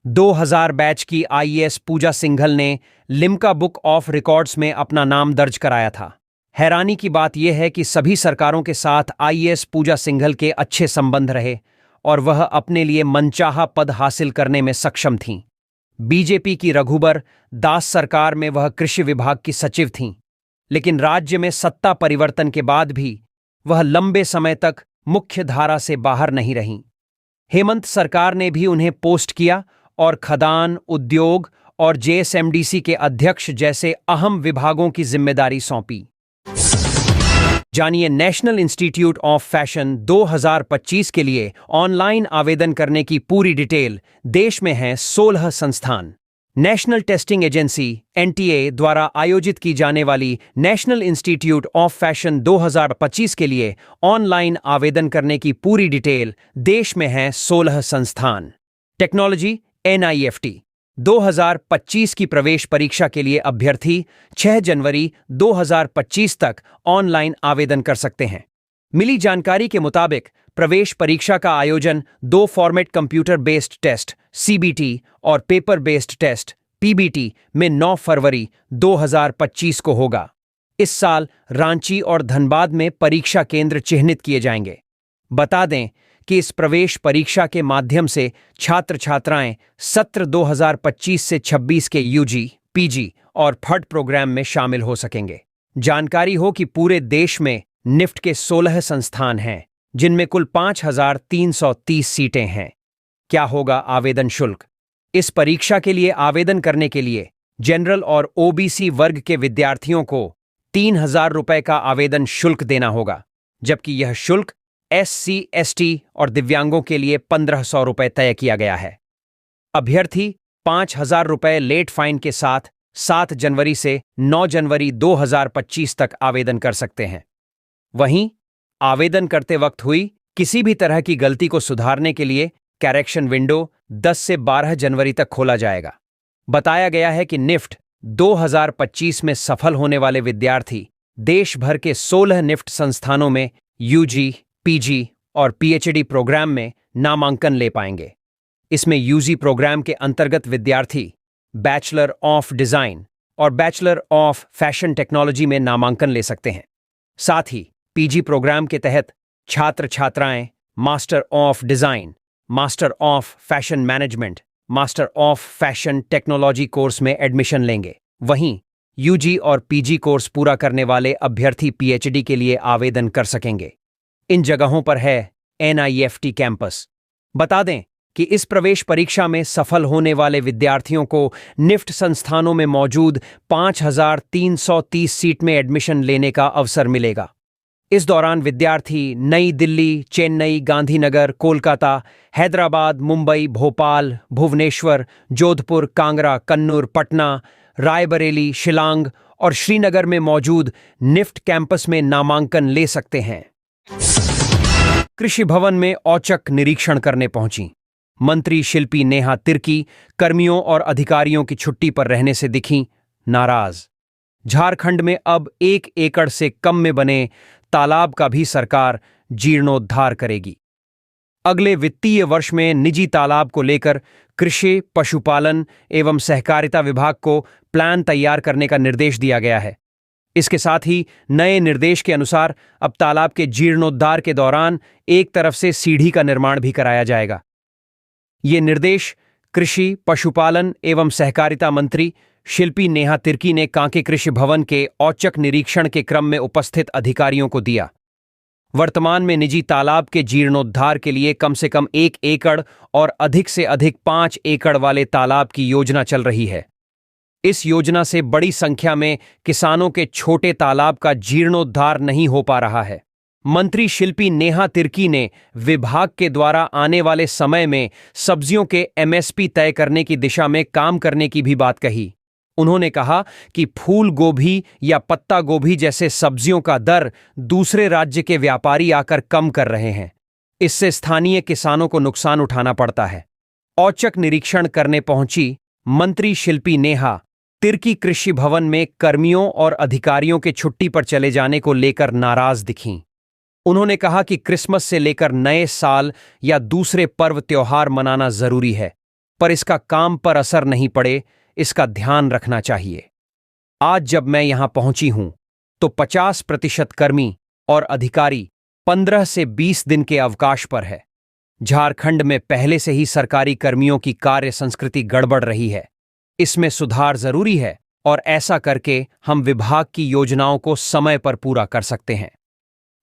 2000 बैच की आईएएस पूजा सिंघल ने लिम्का बुक ऑफ रिकॉर्ड्स में अपना नाम दर्ज कराया था। हैरानी की बात यह है कि सभी सरकारों के साथ आईएएस पूजा सिंघल के अच्छे संबंध रहे और वह अपने लिए मनचाहा पद हासिल करने में सक्षम थीं। बीजेपी की रघुबर दास सरकार में वह कृषि विभाग की सचिव थीं, लेकिन राज्य में सत्ता परिवर्तन के बाद भी वह लंबे समय तक मुख्य धारा से बाहर नहीं रहीं। हेमंत सरकार ने भी उन्हें पोस्ट किया और खदान, उद्योग और जेएसएमडीसी के अध्यक्ष जैसे अहम विभागों की जिम्मेदारी सौंपी। जानिए नेशनल इंस्टीट्यूट ऑफ फैशन 2025 के लिए ऑनलाइन आवेदन करने की पूरी डिटेल। देश में हैं 16 संस्थान। नेशनल टेस्टिंग एजेंसी एनटीए द्वारा आयोजित की जाने वाली नेशनल इंस्टीट्यूट ऑफ फैशन 2025 के लिए ऑनलाइन आवेदन करने की पूरी डिटेल। देश में हैं 16 संस्थान। टेक्नोलॉजी एनआईएफटी 2025 की प्रवेश परीक्षा के लिए अभ्यर्थी 6 जनवरी 2025 तक ऑनलाइन आवेदन कर सकते हैं। मिली जानकारी के मुताबिक प्रवेश परीक्षा का आयोजन 2 format computer based test CBT और पेपर बेस्ड टेस्ट पीबीटी में 9 फरवरी 2025 को होगा। इस साल रांची और धनबाद में परीक्षा केंद्र चिह्नित किए जाएंगे। बता दें कि इस प्रवेश परीक्षा के माध्यम से छात्र छात्राएं सत्र 2025 से 26 के यूजी, पीजी और फट प्रोग्राम में शामिल हो सकेंगे। जानकारी हो कि पूरे देश में निफ्ट के 16 संस्थान हैं, जिनमें कुल 5,330 सीटें हैं। क्या होगा आवेदन शुल्क? इस परीक्षा के लिए आवेदन करने के लिए जनरल और ओबीसी वर्ग के विद्यार्थियों को 3,000 रुपए का आवेदन शुल्क देना होगा, जबकि यह शुल्क SC, ST और दिव्यांगों के लिए 1,500 रुपए तय किया गया है। अभ्यर्थी 5,000 रुपए लेट फाइन के साथ 7 जनवरी से 9 जनवरी 2025 तक आवेदन कर सकते हैं। वहीं आवेदन करते वक्त हुई किसी भी तरह की गलती को सुधारने के लिए करेक्शन विंडो 10 से 12 जनवरी तक खोला जाएगा। बताया गया है कि निफ्ट 2025 में सफल होने वाले विद्यार्थी देश भर के 16 निफ्ट संस्थानों में यूजी, पीजी और पीएचडी प्रोग्राम में नामांकन ले पाएंगे। इसमें यूजी प्रोग्राम के अंतर्गत विद्यार्थी बैचलर ऑफ डिजाइन और बैचलर ऑफ फैशन टेक्नोलॉजी में नामांकन ले सकते हैं। साथ ही पीजी प्रोग्राम के तहत छात्र छात्राएं master of design, master of fashion management, master of fashion technology course में एडमिशन लेंगे। वहीं यूजी और पीजी कोर्स पूरा करने वाले अभ्यर्थी पीएचडी के लिए आवेदन कर सकेंगे। इन जगहों पर है NIFT कैंपस। बता दें कि इस प्रवेश परीक्षा में सफल होने वाले विद्यार्थियों को निफ्ट संस्थानों में मौजूद 5,330 सीट में एडमिशन लेने का अवसर मिलेगा। इस दौरान विद्यार्थी नई दिल्ली, चेन्नई, गांधीनगर, कोलकाता, हैदराबाद, मुंबई, भोपाल, भुवनेश्वर, जोधपुर, कांगड़ा, कन्नूर, पटना, रायबरेली, शिलांग और श्रीनगर में मौजूद निफ्ट कैंपस में नामांकन ले सकते हैं। कृषि भवन में औचक निरीक्षण करने पहुंची मंत्री शिल्पी नेहा तिर्की कर्मियों और अधिकारियों की छुट्टी पर रहने से दिखीं नाराज। झारखंड में अब 1 एकड़ से कम में बने तालाब का भी सरकार जीर्णोद्धार करेगी। अगले वित्तीय वर्ष में निजी तालाब को लेकर कृषि, पशुपालन एवं सहकारिता विभाग को प्लान तैयार करने का निर्देश दिया गया है। इसके साथ ही नए निर्देश के अनुसार अब तालाब के जीर्णोद्धार के दौरान एक तरफ से सीढ़ी का निर्माण भी कराया जाएगा। ये निर्देश कृषि, पशुपालन एवं सहकारिता मंत्री शिल्पी नेहा तिर्की ने कांके कृषि भवन के औचक निरीक्षण के क्रम में उपस्थित अधिकारियों को दिया। वर्तमान में निजी तालाब के जीर्णोद्धार के लिए कम से कम 1 एकड़ और अधिक से अधिक 5 एकड़ वाले तालाब की योजना चल रही है। इस योजना से बड़ी संख्या में किसानों के छोटे तालाब का जीर्णोद्धार नहीं हो पा रहा है। मंत्री शिल्पी नेहा तिर्की ने विभाग के द्वारा आने वाले समय में सब्जियों के MSP तय करने की दिशा में काम करने की भी बात कही। उन्होंने कहा कि फूल गोभी या पत्ता गोभी जैसे सब्जियों का दर दूसरे राज्य के व्यापारी आकर कम कर रहे हैं। इससे स्थानीय किसानों को नुकसान उठाना पड़ता है। औचक निरीक्षण करने पहुंची मंत्री शिल्पी नेहा तिर्की कृषि भवन में कर्मियों और अधिकारियों के छुट्टी पर चले जाने को लेकर नाराज दिखीं। उन्होंने कहा कि क्रिसमस से लेकर नए साल या दूसरे पर्व त्योहार मनाना जरूरी है, पर इसका काम पर असर नहीं पड़े, इसका ध्यान रखना चाहिए। आज जब मैं यहां पहुंची हूं तो 50% कर्मी और अधिकारी 15 से 20 दिन के अवकाश पर है। झारखंड में पहले से ही सरकारी कर्मियों की कार्य संस्कृति गड़बड़ रही है। इसमें सुधार जरूरी है और ऐसा करके हम विभाग की योजनाओं को समय पर पूरा कर सकते हैं।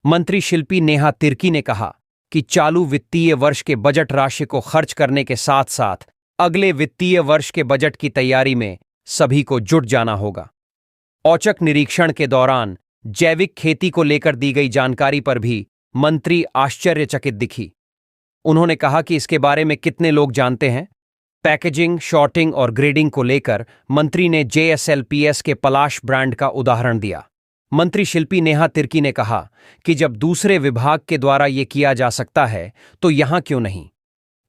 मंत्री शिल्पी नेहा तिर्की ने कहा कि चालू वित्तीय वर्ष के बजट राशि को खर्च करने के साथ साथ अगले वित्तीय वर्ष के बजट की तैयारी में सभी को जुट जाना होगा। औचक निरीक्षण के दौरान जैविक खेती को लेकर दी गई जानकारी पर भी मंत्री आश्चर्यचकित दिखी। उन्होंने कहा कि इसके बारे में कितने लोग जानते हैं। पैकेजिंग, शॉर्टिंग और ग्रेडिंग को लेकर मंत्री ने JSLPS के पलाश ब्रांड का उदाहरण दिया। मंत्री शिल्पी नेहा तिर्की ने कहा कि जब दूसरे विभाग के द्वारा ये किया जा सकता है तो यहां क्यों नहीं।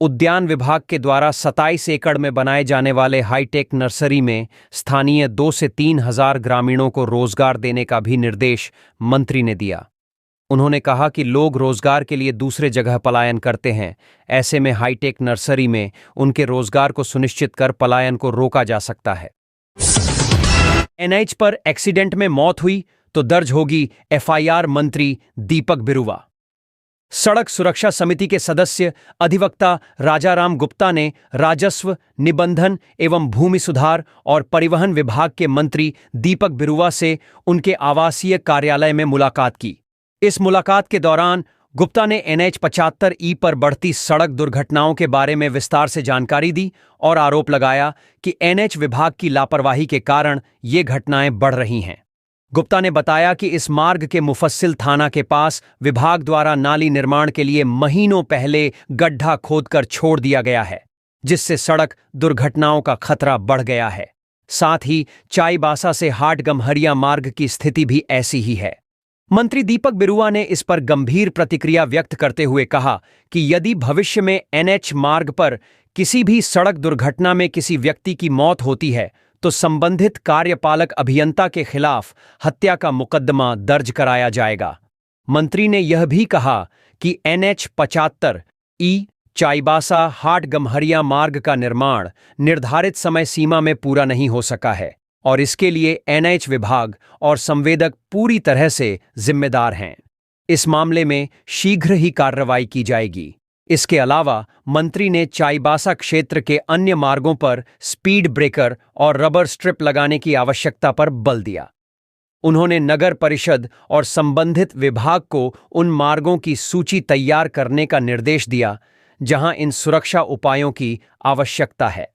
उद्यान विभाग के द्वारा 27 एकड़ में बनाए जाने वाले हाईटेक नर्सरी में स्थानीय 2 से 3 हजार ग्रामीणों को रोजगार देने का भी निर्देश मंत्री ने दिया। उन्होंने कहा कि लोग रोजगार के लिए दूसरे जगह पलायन करते हैं। ऐसे में हाईटेक नर्सरी में उनके रोजगार को सुनिश्चित कर पलायन को रोका जा सकता है। एनएच पर एक्सीडेंट में मौत हुई तो दर्ज होगी एफआईआर, मंत्री दीपक बिरुवा। सड़क सुरक्षा समिति के सदस्य अधिवक्ता राजाराम गुप्ता ने राजस्व, निबंधन एवं भूमि सुधार और परिवहन विभाग के मंत्री दीपक बिरुवा से उनके आवासीय कार्यालय में मुलाकात की। इस मुलाकात के दौरान गुप्ता ने NH 75E पर बढ़ती सड़क दुर्घटनाओं के बारे में विस्तार से जानकारी दी और आरोप लगाया कि NH विभाग की लापरवाही के कारण ये घटनाएं बढ़ रही हैं। गुप्ता ने बताया कि इस मार्ग के मुफस्सिल थाना के पास विभाग द्वारा नाली निर्माण के लिए महीनों पहले गड्ढा खोदकर छोड़ दिया गया है, जिससे सड़क दुर्घटनाओं का खतरा बढ़ गया है। साथ ही चाईबासा से हाटगम्हरिया मार्ग की स्थिति भी ऐसी ही है। मंत्री दीपक बिरुवा ने इस पर गंभीर प्रतिक्रिया व्यक्त करते हुए कहा कि यदि भविष्य में NH मार्ग पर किसी भी सड़क दुर्घटना में किसी व्यक्ति की मौत होती है तो संबंधित कार्यपालक अभियंता के खिलाफ हत्या का मुकदमा दर्ज कराया जाएगा। मंत्री ने यह भी कहा कि NH 75E चाईबासा हाटगम्हरिया मार्ग का निर्माण निर्धारित समय सीमा में पूरा नहीं हो सका है और इसके लिए NH विभाग और संवेदक पूरी तरह से जिम्मेदार हैं। इस मामले में शीघ्र ही कार्रवाई की जाएगी। इसके अलावा मंत्री ने चाईबासा क्षेत्र के अन्य मार्गों पर स्पीड ब्रेकर और रबर स्ट्रिप लगाने की आवश्यकता पर बल दिया। उन्होंने नगर परिषद और संबंधित विभाग को उन मार्गों की सूची तैयार करने का निर्देश दिया जहां इन सुरक्षा उपायों की आवश्यकता है।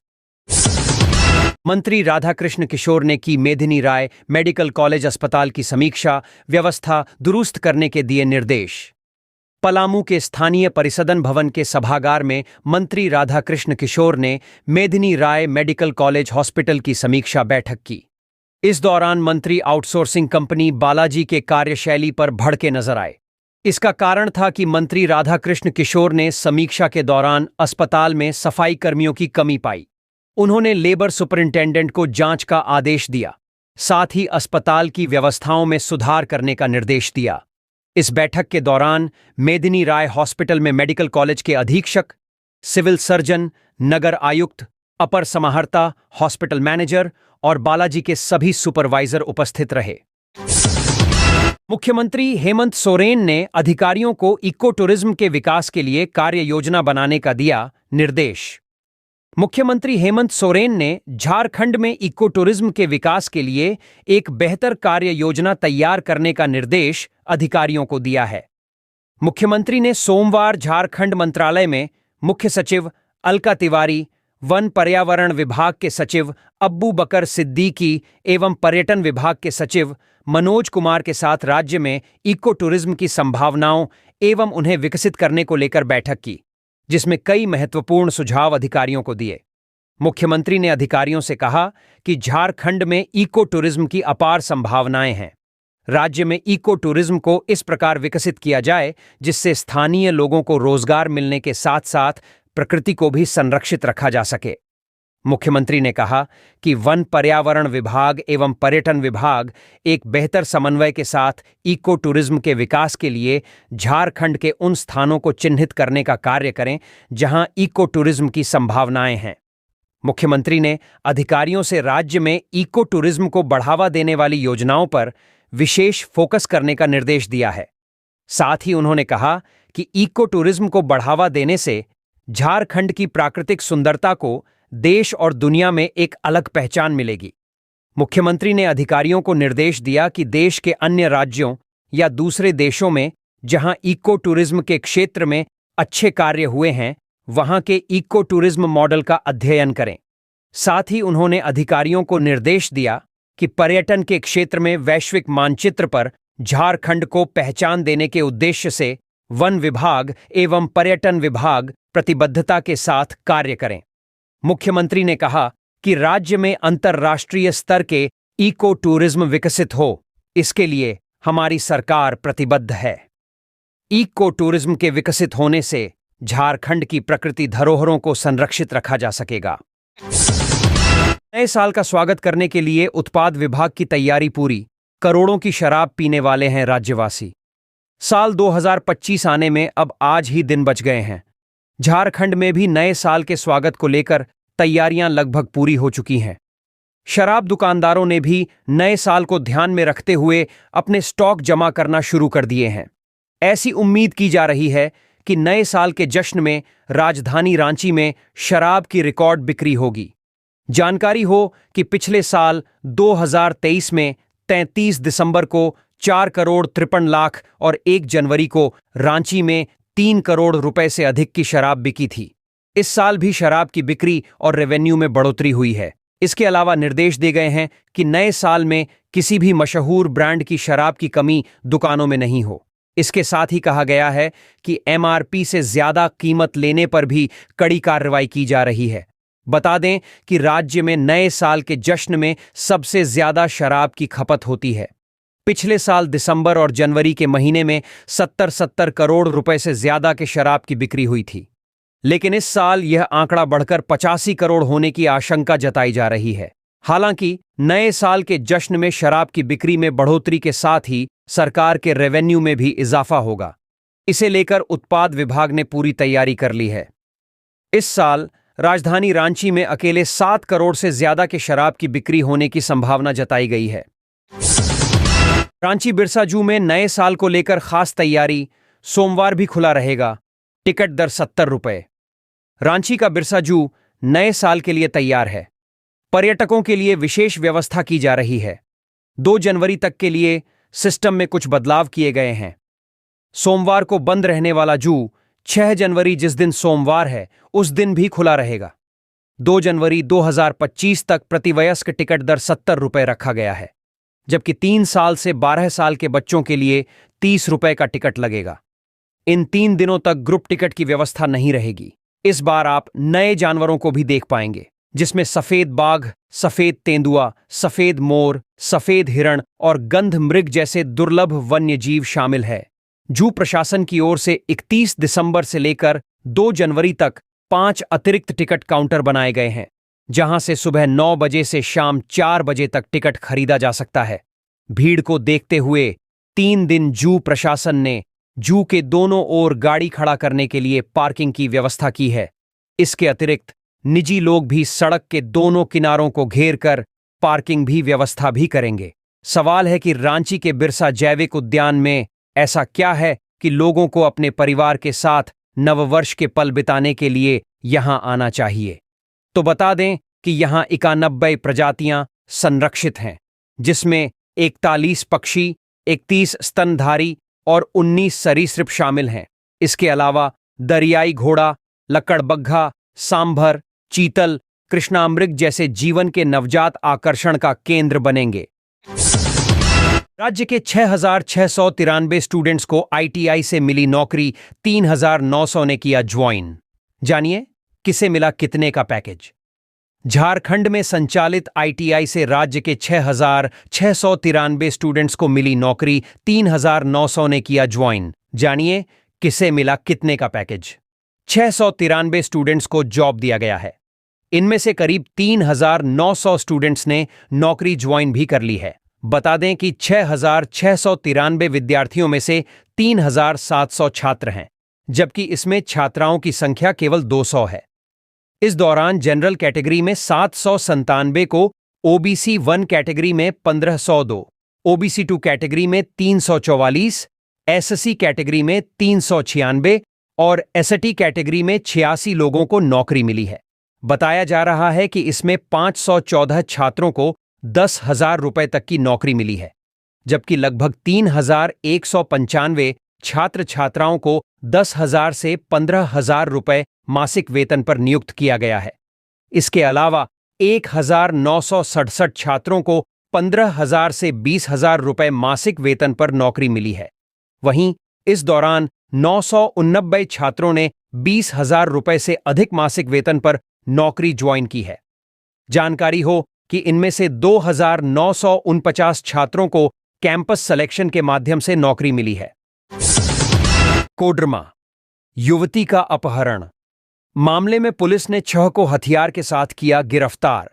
मंत्री राधाकृष्ण किशोर ने की मेदिनी राय मेडिकल कॉलेज अस्पताल की समीक्षा, व्यवस्था दुरुस्त करने के दिए निर्देश। पलामू के स्थानीय परिसदन भवन के सभागार में मंत्री राधाकृष्ण किशोर ने मेदिनी राय मेडिकल कॉलेज हॉस्पिटल की समीक्षा बैठक की। इस दौरान मंत्री आउटसोर्सिंग कंपनी बालाजी के कार्यशैली पर भड़के नजर आए। इसका कारण था कि मंत्री राधाकृष्ण किशोर ने समीक्षा के दौरान अस्पताल में सफाई कर्मियों की कमी पाई। उन्होंने लेबर सुपरिंटेंडेंट को जांच का आदेश दिया, साथ ही अस्पताल की व्यवस्थाओं में सुधार करने का निर्देश दिया। इस बैठक के दौरान मेदिनी राय हॉस्पिटल में मेडिकल कॉलेज के अधीक्षक, सिविल सर्जन, नगर आयुक्त, अपर समाहर्ता, हॉस्पिटल मैनेजर और बालाजी के सभी सुपरवाइजर उपस्थित रहे। मुख्यमंत्री हेमंत सोरेन ने अधिकारियों को इको टूरिज्म के विकास के लिए कार्य योजना बनाने का दिया निर्देश। मुख्यमंत्री हेमंत सोरेन ने झारखंड में इको टूरिज्म के विकास के लिए एक बेहतर कार्य योजना तैयार करने का निर्देश अधिकारियों को दिया है। मुख्यमंत्री ने सोमवार झारखंड मंत्रालय में मुख्य सचिव अलका तिवारी, वन पर्यावरण विभाग के सचिव अब्बू बकर सिद्दीकी एवं पर्यटन विभाग के सचिव मनोज कुमार के साथ राज्य में इको टूरिज्म की संभावनाओं एवं उन्हें विकसित करने को लेकर बैठक की, जिसमें कई महत्वपूर्ण सुझाव अधिकारियों को दिए। मुख्यमंत्री ने अधिकारियों से कहा कि झारखंड में इको टूरिज्म की अपार संभावनाएं हैं। राज्य में इको टूरिज्म को इस प्रकार विकसित किया जाए जिससे स्थानीय लोगों को रोजगार मिलने के साथ साथ प्रकृति को भी संरक्षित रखा जा सके। मुख्यमंत्री ने कहा कि वन पर्यावरण विभाग एवं पर्यटन विभाग एक बेहतर समन्वय के साथ इको टूरिज्म के विकास के लिए झारखंड के उन स्थानों को चिन्हित करने का कार्य करें जहां इको टूरिज्म की संभावनाएं हैं। मुख्यमंत्री ने अधिकारियों से राज्य में इको टूरिज्म को बढ़ावा देने वाली योजनाओं पर विशेष फोकस करने का निर्देश दिया है। साथ ही उन्होंने कहा कि इको टूरिज्म को बढ़ावा देने से झारखंड की प्राकृतिक सुंदरता को देश और दुनिया में एक अलग पहचान मिलेगी। मुख्यमंत्री ने अधिकारियों को निर्देश दिया कि देश के अन्य राज्यों या दूसरे देशों में जहां इको टूरिज्म के क्षेत्र में अच्छे कार्य हुए हैं, वहां के इको टूरिज्म मॉडल का अध्ययन करें। साथ ही उन्होंने अधिकारियों को निर्देश दिया कि पर्यटन के क्षेत्र में वैश्विक मानचित्र पर झारखंड को पहचान देने के उद्देश्य से वन विभाग एवं पर्यटन विभाग प्रतिबद्धता के साथ कार्य करें। मुख्यमंत्री ने कहा कि राज्य में अंतर्राष्ट्रीय स्तर के इको टूरिज्म विकसित हो, इसके लिए हमारी सरकार प्रतिबद्ध है। इको टूरिज्म के विकसित होने से झारखंड की प्रकृति धरोहरों को संरक्षित रखा जा सकेगा। नए साल का स्वागत करने के लिए उत्पाद विभाग की तैयारी पूरी, करोड़ों की शराब पीने वाले हैं राज्यवासी। साल 2025 आने में अब आज ही दिन बच गए हैं। झारखंड में भी नए साल के स्वागत को लेकर तैयारियां लगभग पूरी हो चुकी हैं। शराब दुकानदारों ने भी नए साल को ध्यान में रखते हुए अपने स्टॉक जमा करना शुरू कर दिए हैं। ऐसी उम्मीद की जा रही है कि नए साल के जश्न में राजधानी रांची में शराब की रिकॉर्ड बिक्री होगी। जानकारी हो कि पिछले साल 2023 में 33 दिसंबर को 4,53,00,000 और 1 जनवरी को रांची में 3 करोड़ रुपए से अधिक की शराब बिकी थी। इस साल भी शराब की बिक्री और रेवेन्यू में बढ़ोतरी हुई है। इसके अलावा निर्देश दिए गए हैं कि नए साल में किसी भी मशहूर ब्रांड की शराब की कमी दुकानों में नहीं हो। इसके साथ ही कहा गया है कि एमआरपी से ज्यादा कीमत लेने पर भी कड़ी कार्रवाई की जा रही है। बता दें कि राज्य में नए साल के जश्न में सबसे ज्यादा शराब की खपत होती है। पिछले साल दिसंबर और जनवरी के महीने में 70 करोड़ रुपए से ज्यादा के शराब की बिक्री हुई थी, लेकिन इस साल यह आंकड़ा बढ़कर 85 करोड़ होने की आशंका जताई जा रही है। हालांकि नए साल के जश्न में शराब की बिक्री में बढ़ोतरी के साथ ही सरकार के रेवेन्यू में भी इजाफा होगा। इसे लेकर उत्पाद विभाग ने पूरी तैयारी कर ली है। इस साल राजधानी रांची में अकेले 7 करोड़ से ज्यादा के शराब की बिक्री होने की संभावना जताई गई है। रांची बिरसा जू में नए साल को लेकर खास तैयारी। सोमवार भी खुला रहेगा। टिकट दर 70 रुपए। रांची का बिरसा जू नए साल के लिए तैयार है। पर्यटकों के लिए विशेष व्यवस्था की जा रही है। 2 जनवरी तक के लिए सिस्टम में कुछ बदलाव किए गए हैं। सोमवार को बंद रहने वाला जू 6 जनवरी जिस दिन सोमवार है उस दिन भी खुला रहेगा। 2 जनवरी 2025 तक प्रतिवयस्क टिकट दर 70 रुपए रखा गया है, जबकि 3 साल से 12 साल के बच्चों के लिए 30 रुपए का टिकट लगेगा। इन 3 दिनों तक ग्रुप टिकट की व्यवस्था नहीं रहेगी। इस बार आप नए जानवरों को भी देख पाएंगे, जिसमें सफेद बाघ, सफेद तेंदुआ, सफेद मोर, सफेद हिरण और गंध मृग जैसे दुर्लभ वन्य जीव शामिल है। जू प्रशासन की ओर से 31 दिसंबर से लेकर 2 जनवरी तक 5 अतिरिक्त टिकट काउंटर बनाए गए हैं, जहां से सुबह 9 बजे से शाम 4 बजे तक टिकट खरीदा जा सकता है। भीड़ को देखते हुए 3 दिन जू प्रशासन ने जू के दोनों ओर गाड़ी खड़ा करने के लिए पार्किंग की व्यवस्था की है। इसके अतिरिक्त निजी लोग भी सड़क के दोनों किनारों को घेर कर पार्किंग भी व्यवस्था भी करेंगे। सवाल है कि रांची के बिरसा जैविक उद्यान में ऐसा क्या है कि लोगों को अपने परिवार के साथ नववर्ष के पल बिताने के लिए यहां आना चाहिए। तो बता दें कि यहां 91 प्रजातियां संरक्षित हैं, जिसमें 41 पक्षी, 31 स्तनधारी और 19 सरीसृप शामिल हैं। इसके अलावा दरियाई घोड़ा, लक्कड़बग्घा, सांभर, चीतल, कृष्णामृग जैसे जीवन के नवजात आकर्षण का केंद्र बनेंगे। राज्य के 6,693 स्टूडेंट्स को आईटीआई से मिली नौकरी। 3,900 ने किया ज्वाइन। जानिए किसे मिला कितने का पैकेज। झारखंड में संचालित आईटीआई से राज्य के 6,693 स्टूडेंट्स को मिली नौकरी। 3,900 ने किया ज्वाइन। जानिए किसे मिला कितने का पैकेज। 693 स्टूडेंट्स को जॉब दिया गया है। इनमें से करीब 3,900 स्टूडेंट्स ने नौकरी ज्वाइन भी कर ली है। बता दें कि 6,693 विद्यार्थियों में से 3,700 छात्र हैं, जबकि इसमें छात्राओं की संख्या केवल 200 है। इस दौरान जनरल कैटेगरी में 797 को, ओबीसी 1 कैटेगरी में 1502, ओबीसी 2 कैटेगरी में 344, एससी कैटेगरी में 396 और एसटी कैटेगरी में 86 लोगों को नौकरी मिली है। बताया जा रहा है कि इसमें 514 छात्रों को 10,000 रुपए तक की नौकरी मिली है, जबकि लगभग 3,195 छात्र छात्राओं को 10,000 से 15,000 रुपए मासिक वेतन पर नियुक्त किया गया है। इसके अलावा 1,967 छात्रों को 15,000 से 20,000 रुपए मासिक वेतन पर नौकरी मिली है। वहीं इस दौरान 989 छात्रों ने 20,000 रुपए से अधिक मासिक वेतन पर नौकरी ज्वाइन की है। जानकारी हो कि इनमें से 2,949 छात्रों को कैंपस सिलेक्शन के माध्यम से नौकरी मिली है। कोडरमा, युवती का अपहरण। मामले में पुलिस ने 6 को हथियार के साथ किया गिरफ्तार।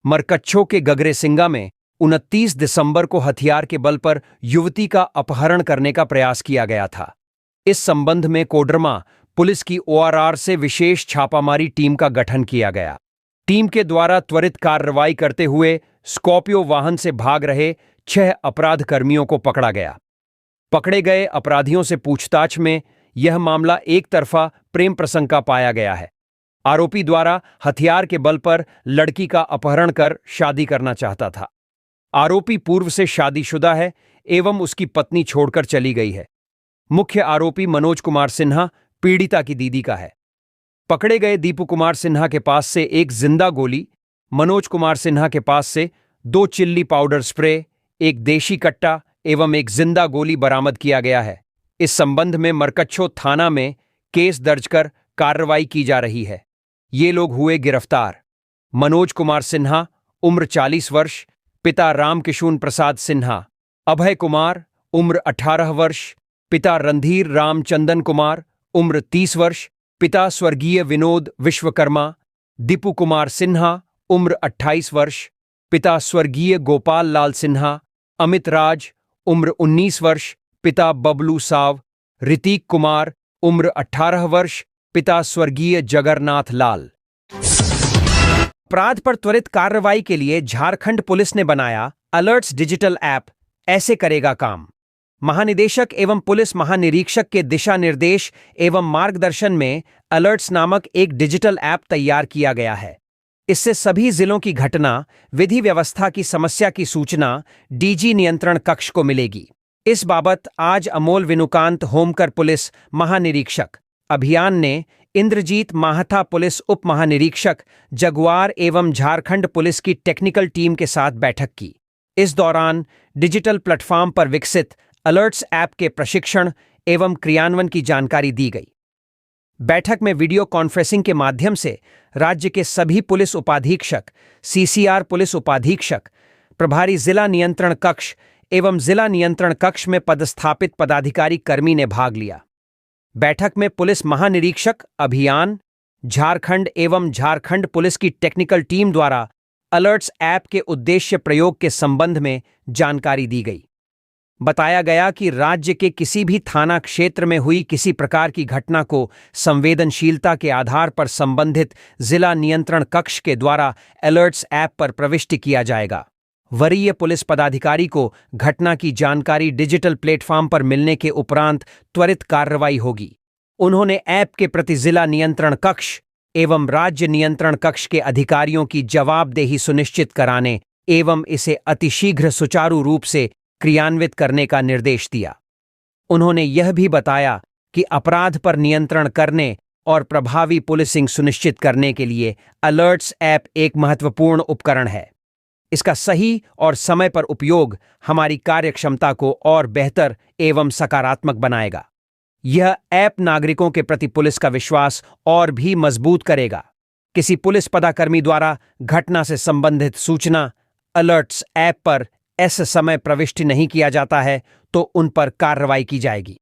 मरकच्छो के गगरेसिंगा में 29 दिसंबर को हथियार के बल पर युवती का अपहरण करने का प्रयास किया गया था। इस संबंध में कोडरमा पुलिस की ORR से विशेष छापामारी टीम का गठन किया गया। टीम के द्वारा त्वरित कार्रवाई करते हुए स्कॉर्पियो वाहन से भाग रहे 6 अपराध कर्मियों को पकड़ा गया। पकड़े गए अपराधियों से पूछताछ में यह मामला एक तरफा प्रेम प्रसंग का पाया गया है। आरोपी द्वारा हथियार के बल पर लड़की का अपहरण कर शादी करना चाहता था। आरोपी पूर्व से शादीशुदा है एवं उसकी पत्नी छोड़कर चली गई है। मुख्य आरोपी मनोज कुमार सिन्हा पीड़िता की दीदी का है। पकड़े गए दीपू कुमार सिन्हा के पास से एक जिंदा गोली, मनोज कुमार सिन्हा के पास से 2 चिल्ली पाउडर स्प्रे, एक देशी कट्टा एवं एक जिंदा गोली बरामद किया गया है। इस संबंध में मरकच्चो थाना में केस दर्ज कर कार्रवाई की जा रही है। ये लोग हुए गिरफ्तार। मनोज कुमार सिन्हा उम्र 40 वर्ष, पिता रामकिशुन प्रसाद सिन्हा। अभय कुमार उम्र 18 वर्ष, पिता रणधीर रामचंदन कुमार उम्र 30 वर्ष, पिता स्वर्गीय विनोद विश्वकर्मा। दीपू कुमार सिन्हा उम्र 28 वर्ष, पिता स्वर्गीय गोपाल लाल सिन्हा। अमित राज उम्र 19 वर्ष, पिता बबलू साव। ऋतिक कुमार उम्र 18 वर्ष, पिता स्वर्गीय जगरनाथ लाल। अपराध पर त्वरित कार्रवाई के लिए झारखंड पुलिस ने बनाया अलर्ट्स डिजिटल ऐप। ऐसे करेगा काम। महानिदेशक एवं पुलिस महानिरीक्षक के दिशा निर्देश एवं मार्गदर्शन में अलर्ट्स नामक एक डिजिटल ऐप तैयार किया गया है। इससे सभी जिलों की घटना, विधि व्यवस्था की समस्या की सूचना डीजी नियंत्रण कक्ष को मिलेगी। इस बाबत आज अमोल विनुकांत होमकर पुलिस महानिरीक्षक अभियान ने इंद्रजीत माहथा पुलिस उप महानिरीक्षक जगुआर एवं झारखंड पुलिस की टेक्निकल टीम के साथ बैठक की। इस दौरान डिजिटल प्लेटफॉर्म पर विकसित अलर्ट्स ऐप के प्रशिक्षण एवं क्रियान्वयन की जानकारी दी गई। बैठक में वीडियो कॉन्फ्रेंसिंग के माध्यम से राज्य के सभी पुलिस उपाधीक्षक, CCR पुलिस उपाधीक्षक, प्रभारी जिला नियंत्रण कक्ष एवं जिला नियंत्रण कक्ष में पदस्थापित पदाधिकारी कर्मी ने भाग लिया। बैठक में पुलिस महानिरीक्षक अभियान झारखंड एवं झारखंड पुलिस की टेक्निकल टीम द्वारा अलर्ट्स ऐप के उद्देश्य प्रयोग के संबंध में जानकारी दी गई। बताया गया कि राज्य के किसी भी थाना क्षेत्र में हुई किसी प्रकार की घटना को संवेदनशीलता के आधार पर संबंधित जिला नियंत्रण कक्ष के द्वारा अलर्ट्स ऐप पर प्रविष्ट किया जाएगा। वरीय पुलिस पदाधिकारी को घटना की जानकारी डिजिटल प्लेटफॉर्म पर मिलने के उपरांत त्वरित कार्रवाई होगी। उन्होंने ऐप के प्रति जिला नियंत्रण कक्ष एवं राज्य नियंत्रण कक्ष के अधिकारियों की जवाबदेही सुनिश्चित कराने एवं इसे अतिशीघ्र सुचारू रूप से क्रियान्वित करने का निर्देश दिया। उन्होंने यह भी बताया कि अपराध पर नियंत्रण करने और प्रभावी पुलिसिंग सुनिश्चित करने के लिए अलर्ट्स ऐप एक महत्वपूर्ण उपकरण है। इसका सही और समय पर उपयोग हमारी कार्यक्षमता को और बेहतर एवं सकारात्मक बनाएगा। यह ऐप नागरिकों के प्रति पुलिस का विश्वास और भी मजबूत करेगा। किसी पुलिस पदाकर्मी द्वारा घटना से संबंधित सूचना अलर्ट्स ऐप पर ऐसे समय प्रविष्ट नहीं किया जाता है तो उन पर कार्रवाई की जाएगी।